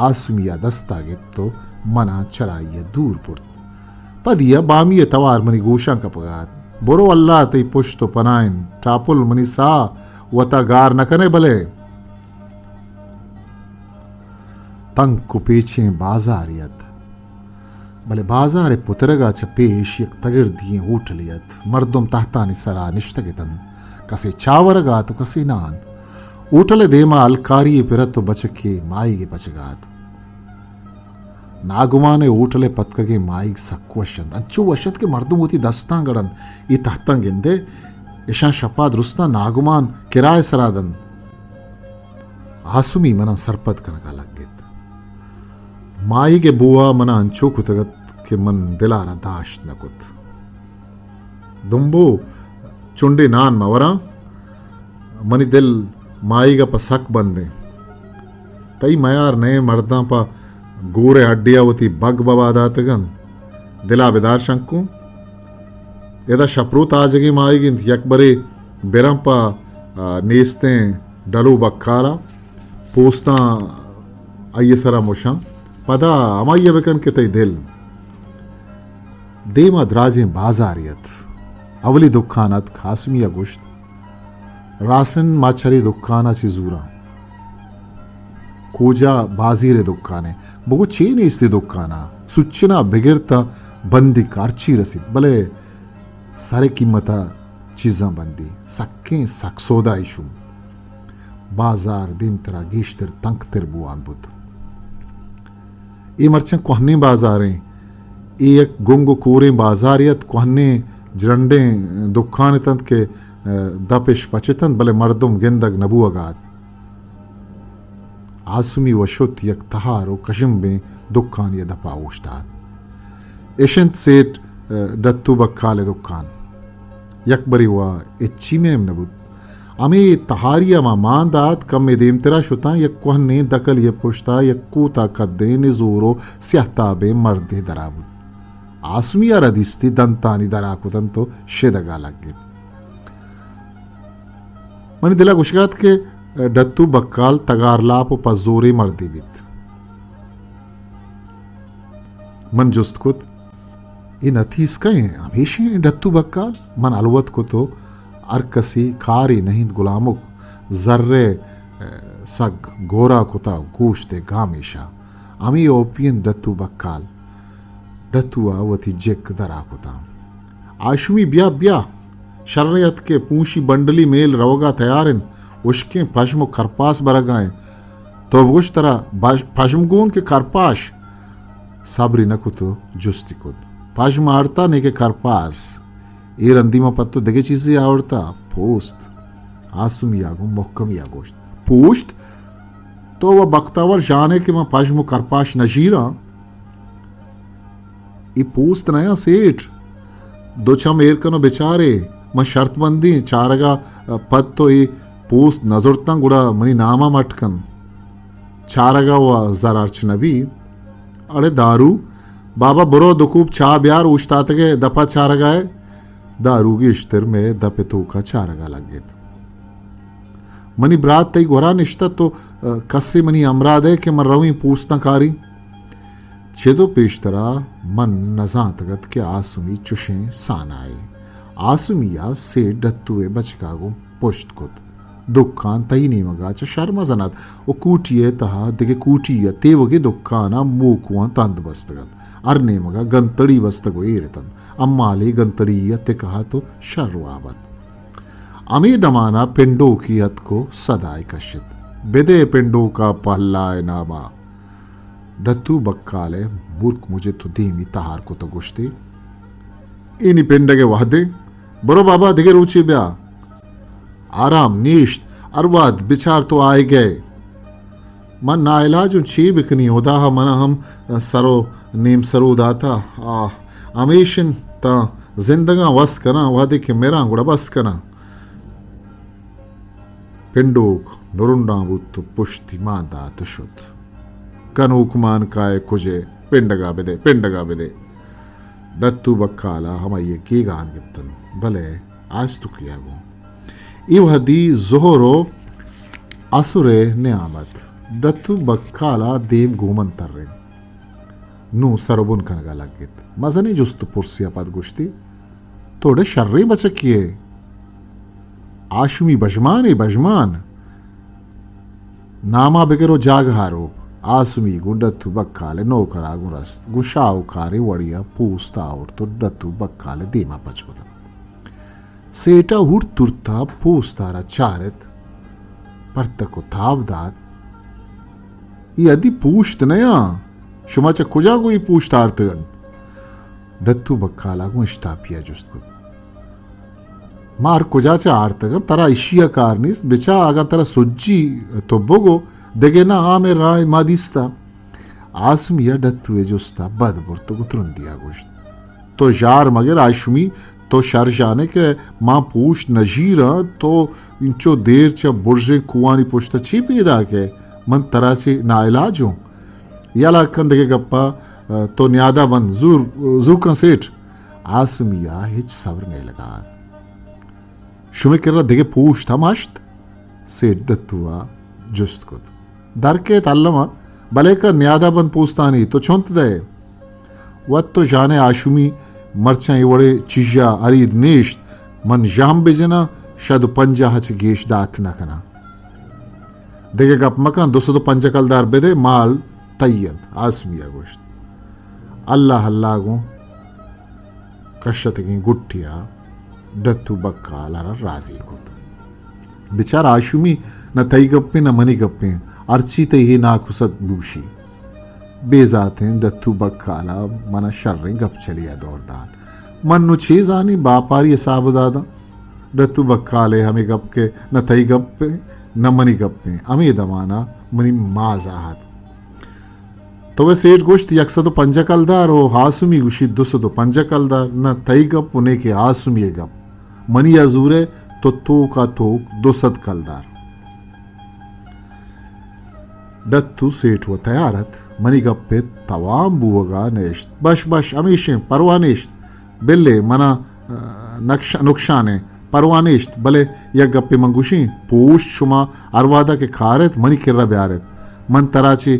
आसमिया दस्ता गिप्तो मना चराइय दूर पुर्त पदिया बामी तवार मनी गोशा कपगात बोरो अल्लाह तई पुश्तो पनाइन टापुल मनी सा वता गार न कने भले तंग कुपेचे बाजारियत भले बाजार पुतरगा च पेश यक तगिर दिए ऊटलियत मर्दुम ताहतानी सरा निष्तगितन कसे चावरगा तो कसे नान ऊटले देमा अलकारी पिरत तो बचके माईगे बचगात नागुमाने ऊटले पत्कगे माईग सक्वशंद अंचु वशत के मर्दुम होती दस्तांगड़न ई तहतंगिंदे यशा शपा दुरुस्ता नागुमान किराए सरादन आसुमी मना सरपत कनका लगित माई के बुआ मना अंचो कुतगत के मन दिलारा दाश नकुत दुम्बो चुंडे नान मवरा मनी दिल माई का पसक बंदे तई मयार नए मर्दा पा गोरे हड्डिया होती बग बबादातगन दिला बेदार शंकु यदा शप्रू ताजगी माईगिन यकबरे बेरंपा नेस्ते डलू बक्कारा पोस्ता अयसरा मुशं पदा अमय्य बेकन के तई दिल देमा द्राजे बाजारियत अवली दुखानात खासमिया गुश्त रासन माछरी दुखाना चिजूरा कोजा बाजीरे दुखाने बगु चेने इस्ते दुखाना सुच्चना बिगिरता बंदी कारची रसिद भले सारे कीमता चीज़ा बंदी सक्के सक्सोदा इशुम बाजार दिम तरा गिश्तर तंक तिर बुआन बुद ये मर्चन कोहने बाजारें एक गुंगो कोरे बाजारियत कोहने जरंडे दुखाने तंत के दपेश पचितन भले मर्दुम गेंदग नबुअगात आसुमी वशुत यक तहारो कशिम में दुखान ये दपा उश्ताद एशंत सेट दत्तू बक्काले दुखान यकबरी हुआ इच्छी में नबुद अमे तहारिया मा मांदात कम में देम तेरा शुता यक कोहने दकल ये पुश्ता यक कूता कद्दे निजोरो स्याहताबे मर्दे दराबुद आसुमिया रदिस्ती दंतानी दराकुदन तो शेदगा लगे मनी दिला गुशगात के डत्तू बक्काल तगारलाप पजोरे मर्दी बित मन जुस्त कुत इन अथीस कहे हमेशा डत्तू बक्काल मन अलवत को तो अरकसी कारी नहीं गुलामुक जर्रे सग गोरा कुता गोश्ते गामेशा अमी ओपियन डत्तू बक्काल डत्तुआ वती जेक दरा कुता आशुमी ब्या ब्या शर्रियत के पूंशी बंडली मेल रवगा तैयारिन उसके पश्म करपास बरगाएं तो उस तरह पश्मगून के करपाश साबरी नकुतो जुस्ती कुद पश्म आड़ता ने के करपास ये रंदी में पत्तो देखे चीजें आवड़ता पोस्ट आसुम यागो मोक्कम यागोश्त पोस्ट तो वह बख्तावर जाने के मैं पश्म करपाश नजीरा ये पोस्ट नया सेठ दो छम एरकनो बेचारे मैं शर्त बंदी चारगा पद तो ये पोस्ट नजरता गुड़ा मनी नामा मटकन चारगा व जरार्च नबी अरे दारू बाबा बुरो दुकूब चा ब्यार उश्तातगे दफा चारगाए दारू की इश्तर में दपे तो का चारगा लगे मनी ब्रात तई गोरा निश्ता तो कस्से मनी अमराद है कि मर रवी पूछता कारी छेदो पेशतरा मन नजातगत के आसुमी चुशे सानाए आसुमिया से डत्तुए बचकागो पुष्ट कुत दुखान तई नीमगा च शर्मा जनात ओ कूटिये तहा दिगे कूटिय तेवगे दुखाना मूकुआ तंद बस्तगत अर नेमगा गंतड़ी बस्तगो एरतन अम्माले गंतड़ी यते कहा तो शर्वाबत अमे दमाना पिंडो की हत को सदाय कशित बेदे पिंडों का पहलाए नामा डत्तू बक्काले मूर्ख मुझे तो धीमी तहार को तो गुश्ती इनी पिंडगे वादे बरो बाबा दिगे रुचि ब्या आराम नीश्त अरवाद बिचार तो आए गए मन नाइलाज छी बिकनी होदा मन हम सरो नीम सरो दाता अमेशन ता जिंदगा वस कना वादे के मेरा गुड़ा बस कना पिंडोक नुरुंडा बुत पुष्टि मादा तुशुत कनूक मान काय कुजे पिंडगा बेदे डत्तू बक्काला हम ये की गान गिप्तन भले आज तो किया गो इव हदी जोहरो असुरे नियामत डत्तू बक्काला देव गोमन तर्रे नू सरबुन कनगा लगित मजनी जुस्त पुरसिया पद गुश्ती थोड़े शर्रे बचकिए आशुमी बजमान नामा बिगरो जाग हारो आसमी गुंडत्तू बक्काले नौकरा गुरस्त गुशाव कारी वड़िया पूछता और तो डत्तू बक्काले दीमा पचोदा सेटा हुड़ तुरता पूछतारा चारित पर को थावदात यदि पूछत नया शुमाचा कुजा को ही पूछतारतगन डत्तू बक्काला को इश्तापिया जुस्त मार कुजाचा आर्तगन तरा इशिया कारनिस बिचा आगा तरा सुज्जी तो बोगो देगे ना आमे राय मादिस्ता आसमिया डत्तुए जुस्ता बदबुर तो गुतरुन दिया गोश्त तो जार मगर आशमी तो शर जाने के माँ पूछ नजीरा तो इंचो देर चा बुर्जे कुआनी पुछता चीपीदा के मन तरह से नाइलाज हो याला कंदगे गप्पा तो न्यादा बंद जूर सेठ आसमिया हिच सबर नहीं लगा शुमे कर रहा देगे पूछ था मस्त सेठ डत्तुआ जुस्त को दर के तल्लमा भले का न्यादा बंद पूछता नहीं तो चौंत दे वत तो जाने आशुमी मरचा इवड़े चिजा अरीद नेश्त मन जाम बेजना शद पंजा हच गेश दात न कना देखे गप मकान 205 कलदार बेदे माल तय्यन आसमिया गोश्त अल्लाह अल्लाह गो कशत की गुट्टिया डत्तू बक्काला राजी को बिचार आशुमी न तई गप्पे न मनी गप्पे अर्ची ते ही ना खुसत बूशी बेजाते डत्तू बक्काला मना शर्रे गप चलिया दौड़दात मन नु चीज आनी बापारी साब दादा डत्तू बक्काले हमें गप के न तई गप्पे न मनी गप्पे अमी दमाना मनी माजाहत तो वे सेठ गोश्त 105 कलदार हो हासुमी गुशी 205 कलदार न तई गप उन्हें के हासुमी गप मनी अजूरे तो का तोक 200 कलदार डत्तू सेठ व तयारत मनी गप्पे तवाम बुवगा नेश्त बश अमीशे परवानेश्त बिल्ले मना नुकशाने परवानेश्त भले या गप्पे मंगुशी पूछ शुमा अरवादा के खारत मनी किर्रा ब्यारत मन तराची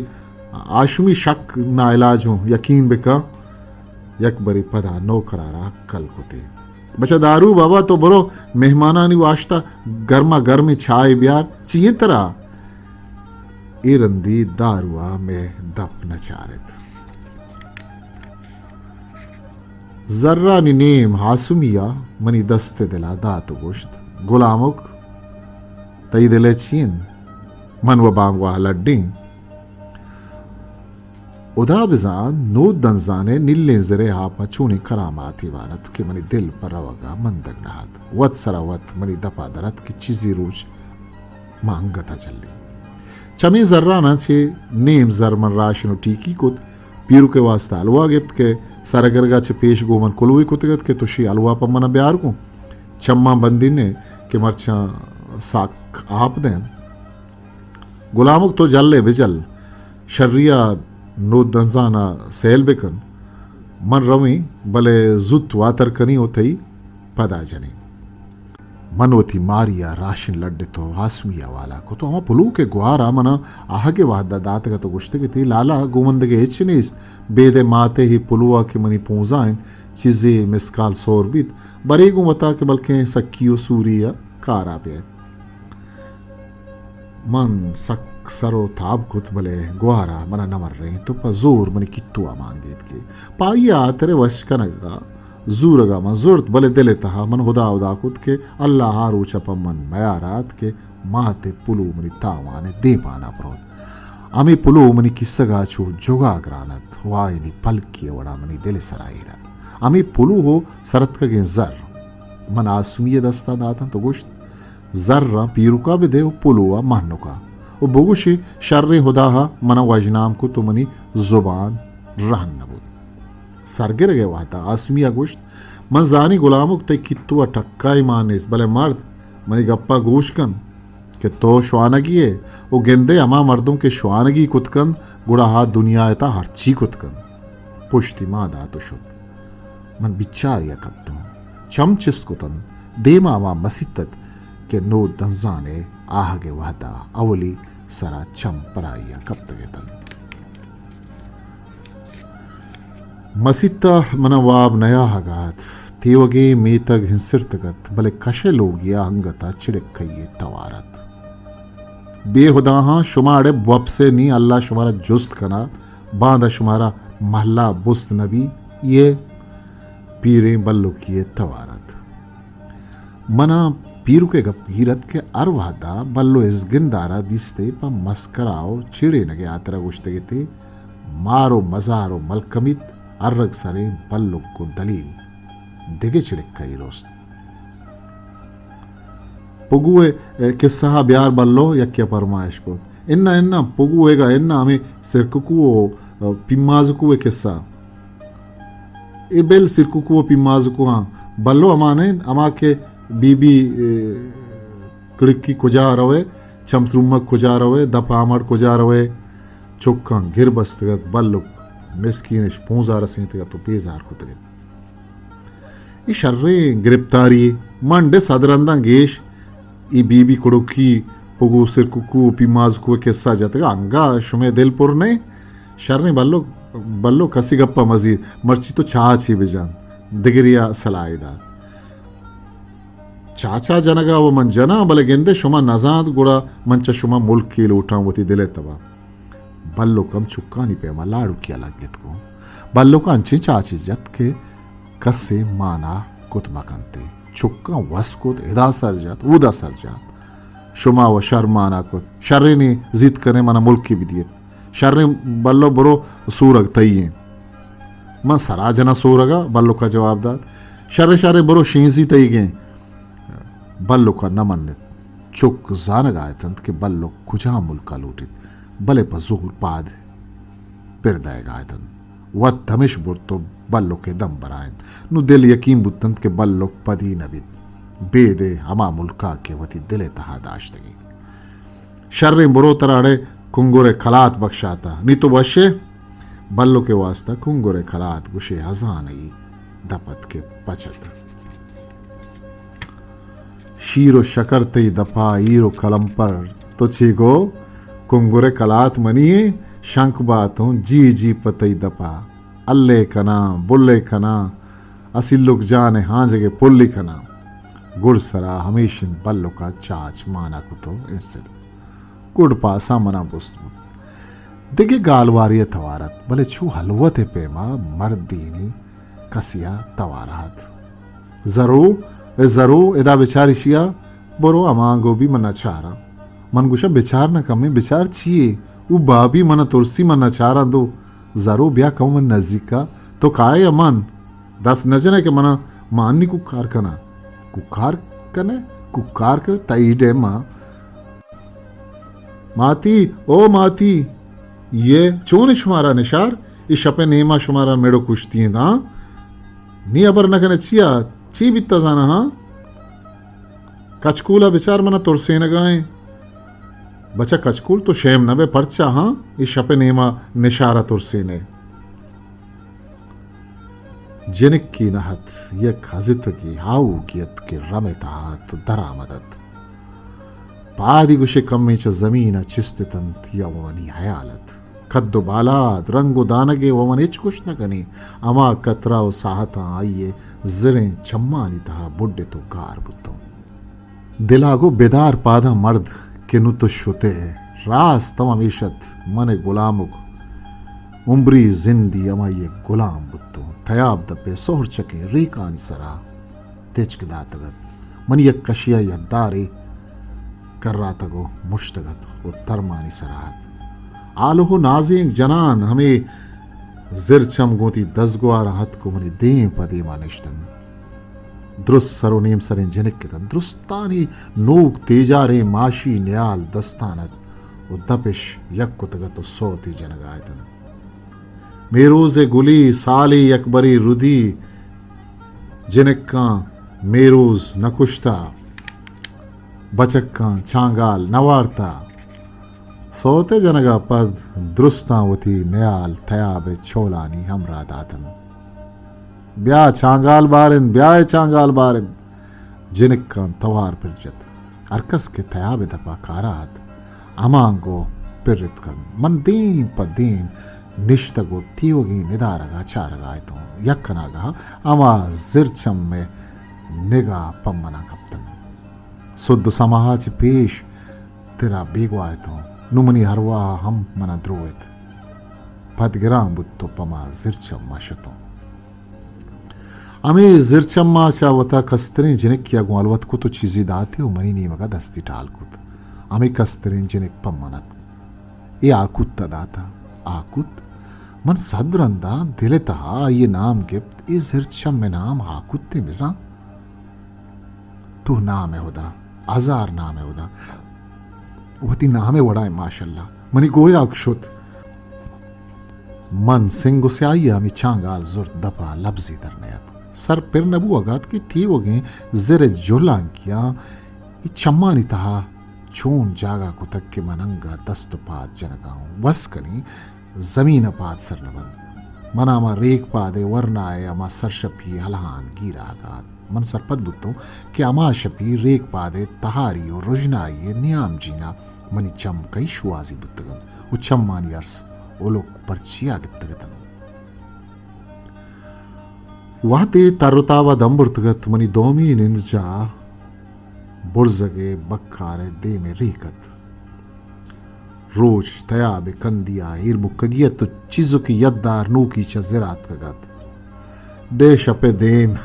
आशुमी शक ना इलाज हूँ यकीन बेका यक बरी पदा नो करारा कल कोते बचा दारू बाबा तो बरो मेहमानानी वाश्ता गर्मा गर्मी छाए ब्यार चिये तरह इरंदी दारुआ में दप नचारित जर्रा निनेम हासुमिया मनी दस्ते दिला दातु गोश्त गुलामुक तई दिले चीन मन व बांगवा लड्डी उदा बिजान नो दंजाने नीले जरे हापा चूनी करामाती वानत के मनी दिल पर रवगा मंदक नहात वत सरावत मनी दपा दरत की चीजी रोज मांगता चली चमी जर्रा ना छे नेम जरमन राशनु टीकी कुत पीरू के वास्ता अलवा गिफ्ट के सरगरगा छे पेश गोमन कुलुई कुतगत के तुशी अलवा पम्मना ब्यार को चम्मा बंदी ने के मरचा साक आप दें गुलामुक तो जल्ले बिजल शर्रिया नो दंजाना सेल बेकन मन रमी भले जुत वातर कनी होतई पदा जनी मनोती मारिया राशन लड्डे तो हासमिया वाला को तो हम पुलू के गुहारा मना आहगे वादा दात का तो गुश्ते के थी लाला गोमंद के एचनीस बेदे माते ही पुलुआ के मनी पूजाएं चीजें मिसकाल सोरबित बरे गुमता के बल्कि सक्कियो सूरिया कारा पे मन सक सरो थाब खुद भले गुहारा मना नमर रहे तो पजोर मनी कित्तुआ मांगेत के पाइया तेरे वश कनगा जूरगा मन जुर्त भले दिले तहा मन हुदा उदा कुद के अल्लाह हारू चपा मन मयारात के माते पुलू मनी तावाने दे पाना प्रोत आमी पुलू मनी किस्सगा चू जोगा ग्रानत वाइनी पलकी वड़ा मनी दिले सराइरत आमी पुलू हो सरत का गे जर मन आसुमिय दस्ता दाता तो गोश्त जर्रा पीरुका बे देव पुलुआ महनुका वो बोगुशी शर्रे हुदाहा मना वजनाम को तो मनी जुबान रहन नबुद सरगिर गए वाता आसमिया गोश्त मन जानी गुलामुक ते कित्तुआ टक्काई मानिस भले मर्द मनी गप्पा गोशकन के तो श्वानगी है वो गेंदे अमा मर्दों के श्वानगी कुतकन गुड़ा हाथ दुनिया एता हरची कुतकन पुष्टि मादा तो शुद्ध मन बिचारिया कत्तों चमचिस्त कुतन देमा वा मसितत के नो दंजाने आहगे वहदा अवली सरा चम पराइया कब तक तन मसिता मनवाब नया हगात तीवगे मेतग हिंसिरतगत भले कशे लोग या हंगता चिड़क कहिए तवारत बेहुदाहा शुमारे बप से नी अल्लाह शुमारा जुस्त कना बांदा शुमारा महला बुस्त नबी ये पीरे बल्लो किए तवारत मना पीरू के गपीरत के अरवादा बल्लो इस गिंदारा दिसते पर मस्कराओ चिड़े नगे आतरा गुश्तगे थे मारो मजारो मलकमित अर्रग सरे बल्लो को दलील दिगे चिड़क कई रोस्त पुगुए किस्सा ब्यार बल्लो यक्या परमाइश को इन्ना इन्ना पुगुएगा इन्ना हमें सिरकुकुओ पिम्माजुकुए किस्सा इबेल सिरकुकुओ पिम्माजुकु हाँ बल्लो अमाने अमा के बीबी किड़की कुजा रवे चमसरुमक कुजा रवे दपामड़ कुजा रवे चुक्का गिर बस्तगत बल्लुक मिस्कीनिश पूंजा रसीतगत तो बेजार कुतगत ई शर्रे गिरफ्तारी मंडे सदरंदा गेश ई बीबी कुड़ुकी पुगु सिरकुकु पिमाजकु किस्सा जतगा अंगा शुमे दिलपुर ने शर्रे बल्लो बल्लो कसी गप्पा मजीद मर्ची तो छाछी बिजान दिगरिया सलाइदा चाचा जनगा वो मन जना बले गेंदे शुमा नजाद गुड़ा मंच शुमा मुल्क की लूटा वती दिले तबा बल्लो कम चुक्का नहीं पे लाड़ू किया लागत को बल्लो का अंची चाची जत के कसे माना कुत मकनते चुक्का वस कुत इदा सरजात उदा सरजात शुमा व शर्माना कुत शर्रे ने जिद करे मना मुल्क की भी दिए शर्रे बल्लो बरो सूरग तइये मन सराजना सूरगा बल्लो का जवाब दात शर्रे शर्रे बरो शींजी तई गए बल्लो का नमन चुक जानग आयतंत के बल्लो कुजा मुल्का लूटित बले पर जोर पाद पिर दाएगा आयतन व धमिश बुर तो बल्लो के दम बरायन नु दिल यकीन बुतंत के बल्लो पदी नबित बेदे हमा मुल्का के वती दिले तहा दाश्तगी शर्रे बुरो तराड़े कुंगुरे खलात बख्शाता नी तो वशे बल्लो के वास्ता कुंगुरे खलात गुशे हजानगी दपत के पचत शीरो शकर तई दपा ईरो कलम पर तो चीगो कुंगुरे कलात मनिए शंख बातों जी जी पतई दपा अल्ले कना बुल्ले कना असिल्लुक जाने हाँ जगे पुल्ली कना गुड़ सरा हमेशन बल्लो का चाच माना को तो इंसिर गुड़ पासा मना पुस्तु दिगे गालवारिय तवारत भले छू हलवते पेमा मर्दीनी कसिया तवारत जरूर इदा बेचारी शिया बरो अमांगो भी मना चारा मन गुशा बेचार न कमे बेचार छिए वो बाबी मना तुलसी मना चारा दो जरो ब्या कहूँ मन नजीका तो काए अमन 10 नजने के मना माननी कुकार कने कुकार कर तईडे माँ माती ओ माती ये चोन शुमारा निशार इस शपे नेमा शुमारा मेड़ो कुश्ती है ना नी अबर न कने छिया ची बित्ता जाना हाँ कचकूला बिचार मना तुरसे न गाए बचा कचकूल तो शेम नबे परचा हाँ इस शपे नेमा निशारा तुरसे ने जिनिक की नहत ये खजित की हाउगियत के रमे तात दरामदत पादी गुशे कम्मे च जमीन चिस्तितंत यवनी हयालत खद्दो बालात रंगो दानगे वमन इच कुछ न कने अमा कतराओ साहता आइये जिरें चम्मानी तहा बुड्डे तो गार बुत्तो दिलागो बेदार पादा मर्द के नु तो शुते रास तम अमीशत मने गुलामुक उम्री जिंदी अमा ये गुलाम बुत्तो थयाब दपे सोहर चके रीकानी सरा तेज के दातगत मन ये कशिया यद्दारे कर्रातगो मुश्तगत उत्तरमानी सराहत आलोहो नाजिंग जनान हमें जिरचम गोती दसगो राहत को मनी दें पदे मानिश्तन द्रुस सरोनीम सरें जनिकतन द्रुस्तानी नूक तेजारे माशी न्याल दस्तानत उद्दपिश यक्कुतगत सोती जनगायतन मेरोज़े गुली साली अकबरी रुदी जिनक्का मेरोज नकुश्ता बचक्का चांगाल नवारता सोते जनगा पद द्रुस्तावती न्याल थयाबे छोलानी हमरा दातन ब्या चांगाल बारिन जिनक्का तवार पिरजत अरकस के थयाबे दपा कारात अमांगो पिरितकन मन दीन पदीन निष्तगो तीवगी निदारगा चारगायतों यक्कनागा अमा जिरचम में निगाह पम्मना कप्तन सुद्ध समाज पेश तेरा बेगवायतों नुमनी हरवा हम मना द्रोहित पदगिरां बुत्तो पमा जिरचम माशतों अमी जिरचम माशा वता कस्तरें जिनिक किया गुआलवत को तो चीज़ी दाते हो मनी नीमगा दस्ती टाल कुत अमी कस्तरें जिनिक पम्मनत ये आकुत तदाता आकुत मन सद्रंदा दिले तहा ये नाम गिफ्ट ये जिरचम में नाम आकुत्ते मिजा तू नाम है होदा आजार नाम है होदा वती नाम है वड़ा है माशाल्लाह मनी गोया अक्षुत मन सिंगु से आई हमी चांगाल जुर्त दपा लब्जी तरनेत सर पिर नबू अगात की थी वो गए जिरे जोलांग किया ये चम्मानी तहा चून जागा को तक के मनंगा दस्त पात जनगाऊं बस कनी जमीन पात सर नबन मना मा रेक पादे वरना है अमा सरशपी हलहान गिरागात मन सरपद बुत्तो कि अमा शपी रेक पादे तहारियो रुजनाइये नियाम जीना मनी चम कई शुआजी बुत्तगन उ चम्मानी अर्स ओलोक परचिया गित्तगतन वाते तरुतावा दंबुर्तगत मनी दोमी निंजा बुर्जगे बक्कारे दे में रेकत रोज तयाबे कंदिया इरबुकगियत तो चीजों की यद्दार नू की चजरात कगत डे शपे देम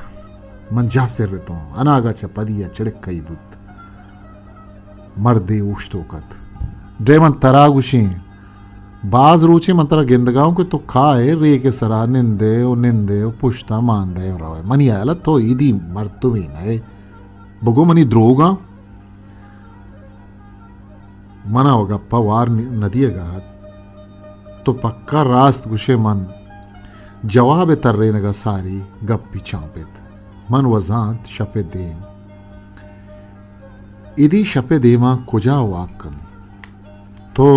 मन जासिर रहतो अनागा चपदिया चिड़क कई बुत मर्दे उश्तोकत डे मन तरागुशी बाज रोचे मंतरा गेंदगांव के तो खाए रे के सरा निंदे ओ पुश्ता मांदे और मनी आयला तो ईदी मर्तु भी नए बगो मनी द्रोगा मना होगा पवार नदिएगा तो पक्का रास्त गुशे मन जवाब तर्रे नगा सारी गप्पी चांपेत मन वजांत शपे देम इदी शपे देमा कुजा वाकन तो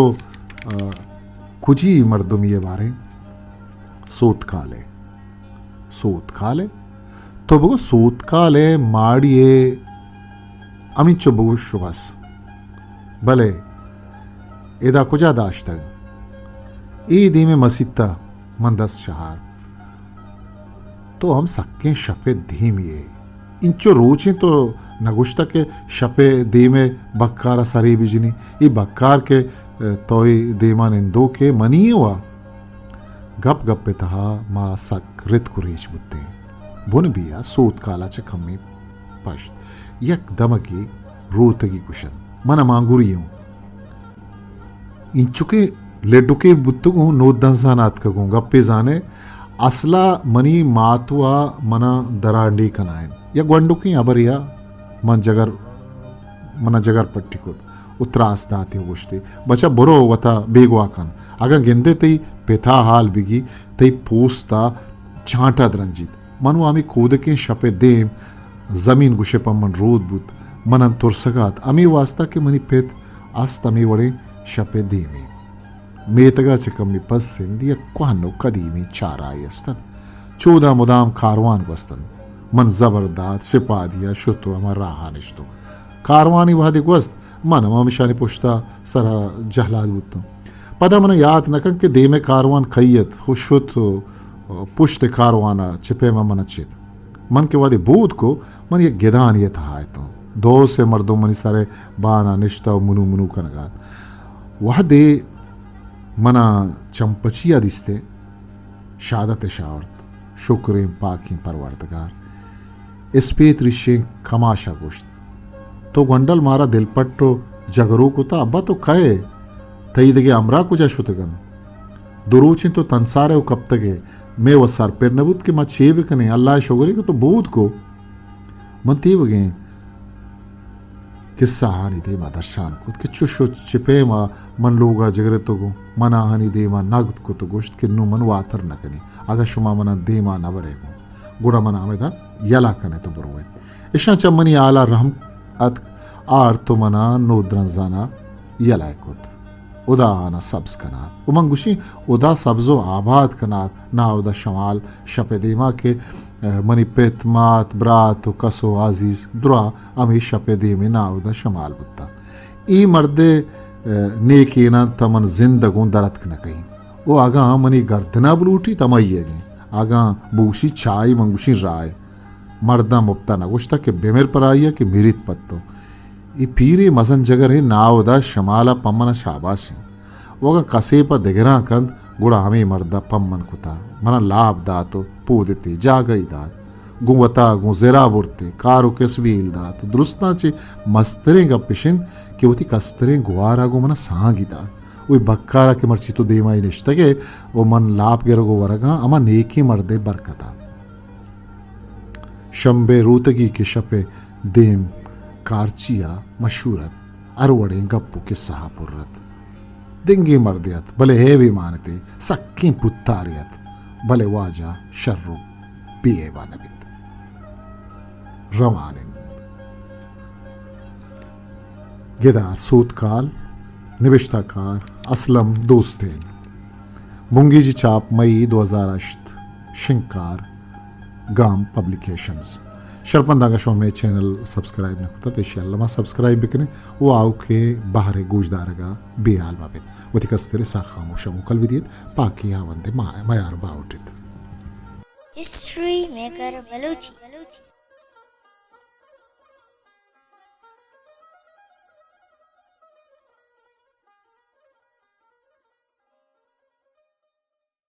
कुजी मर्दुम ये बारे सोत काले तो बगो सोत काले माड़िए अमिचो बगो शुभस भले एदा कुजा दाश्तग ई दी में मसीता मंदस शहार तो हम सक्के शपे धीमिए इंचो रोचे तो नगुश्ता के शपे दी में बक्कारा सरी बिजनी ई बक्कार के तोई देमा निंदो के मनी हुआ गप गप पे तहा मा सक रित कुरेच बुत्ते बुन बिया सोत काला चकम्मी पश्त यक दमकी रोतगी कुशन मन मांगुरियों इंचुके लेडुके बुत्तुगु नोदंसानात कगु गप्पे जाने असला मनी मातुआ मना दरांडी कनायन या ग्वंडुकी अबरिया मन जगर मना जगर पट्टी को उतरास दाते गोश्ते बचा बुरो वता बेगवाकन अगर गिंदे तई पेथा हाल बिगी तई पोस्ता झांटा द्रंजित मनु आमी कूद के शपे देम जमीन गुशे पमन रोद बुत मनन तुरसगात अमी वास्ता के मनी पेत आस्तमी वड़े शपे देमी मेतगा चिकम्मी पस सिंधिया क्वानो कदीमी चाराई अस्तन चौदह मुदाम कारवान वस्तन मन जबरदात सिपादिया शुतो अमर राहा निश्तो कारवानी वादे वस्त मन ममिशानी पुश्ता सरा जहलाद बुत्तो पदा मन याद नकन के दे में कारवान खैयत खुशुत पुश्त कारवाना चिपे में मन चित मन के वादे बूद को मन ये गिदान ये था तो दो से मर्दों मनी सारे बाना निश्ता मुनु मुनु कनगात वह दे मना चंपचिया दिसते शादत शावर्त शुक्रें पाकी परवरदगार इस पेत रिशे कमाशा गोश्त तो गंडल मारा दिलपट्टो जगरू कुता अब्बा तो कहे तईदगे अमरा कुजा शुतगन दुरूचिन तो तंसारे उ कप्तगे मैं वो सर पर नबूत के मा छेब कने अल्लाह शुगरी को तो बूद को मन तीवगे किस्सा हानि दे मा दर्शान कुत के चुशो चिपे मा मन लोगा जगरे तो गो मना हानि दे मा नागत को तो गोश्त के नु मन वातर न कने अगर शुमा मना दे मा न बरे गो गुड़ा मना में था यला कने तो बरोए इशा चमनी आला रहम अत आर तो मना नो द्रंजाना यला कुत उदा आना सब्ज कनात उमंगुशी उदा सब्जो आबाद कनात ना उदा शमाल शपे देमा के मनी पेत मात ब्रात कसो आजीज द्रा अमी शपे देमी ना उदा शमाल बुत्ता ई मर्दे नेकी ना तमन जिंदगों दरत न कहीं वो आगा मनी गर्दना बलूटी तमैयेगे आगा बूशी चाय मंगुशी राय मर्दा मुफ्ता नगुश्ता के बेमेर पर आइया कि मिरित पत्तो ಈ ಪೀರಿ ಮಸನ್ ಜಗರೆ ನಾವುದ ಶಮಾಲ ಪಮ್ಮನ ಶಾಬಾಶಿ ಒಗ ಕಸೇಪ ದೆಗರಾಕಂದ್ ಗುಡ ಹಮಿ ಮರ್ದ ಪಮ್ಮನ್ ಕುತ ಮನ ಲಾಭ ದಾತು ಪೂದಿತಿ ಜಾಗ ಇದಾತ್ ಗುವತಾ ಗುಜೆರಾ ಬುರ್ತಿ ಕಾರು ಕೆಸ್ವೀಲ್ ದಾತು ದುರುಸ್ನಾಚಿ ಮಸ್ತರೆ ಗಪ್ಪಿಶಿನ್ ಕಿವತಿ ಕಸ್ತರೆ ಗುವಾರಾಗು ಮನ ಸಾಗಿದ ಉಯ್ ಬಕ್ಕಾರ ಕೆ ಮರ್ಚಿ ತು ದೇಮೈ ನಿಷ್ಟಗೆ ಓ ಮನ್ ಲಾಭ ಗೆರಗು ವರಗ ಅಮ ನೇಕಿ ಮರ್ದೆ ಬರ್ಕತ ಶಂಬೆ ರೂತಗಿ ಕೆ ಶಪೆ ದೇಮ್ कारचिया मशूरत अरवड़े गप्पू के सहापुरत दिंगी मर्दियत भले है भी मानते सक्की पुत्तारियत भले वाजा शर्रु पिए वानबित रवानिन गिदार सूतकाल निविष्टाकार असलम दोस्तेन बुंगी जी चाप मई 2008 शिंकार गाम पब्लिकेशंस शरपंदागा शो में चैनल सब्सक्राइब न करता तो इंशाल्लाह सब्सक्राइब बिकने वो आओ के बाहरे गोजदारगा बेहाल माबित वती कस्तरे सा खामोश मुकल विदित पाकी आवंदे मायार बाउटित हिस्ट्री मेकर बलूची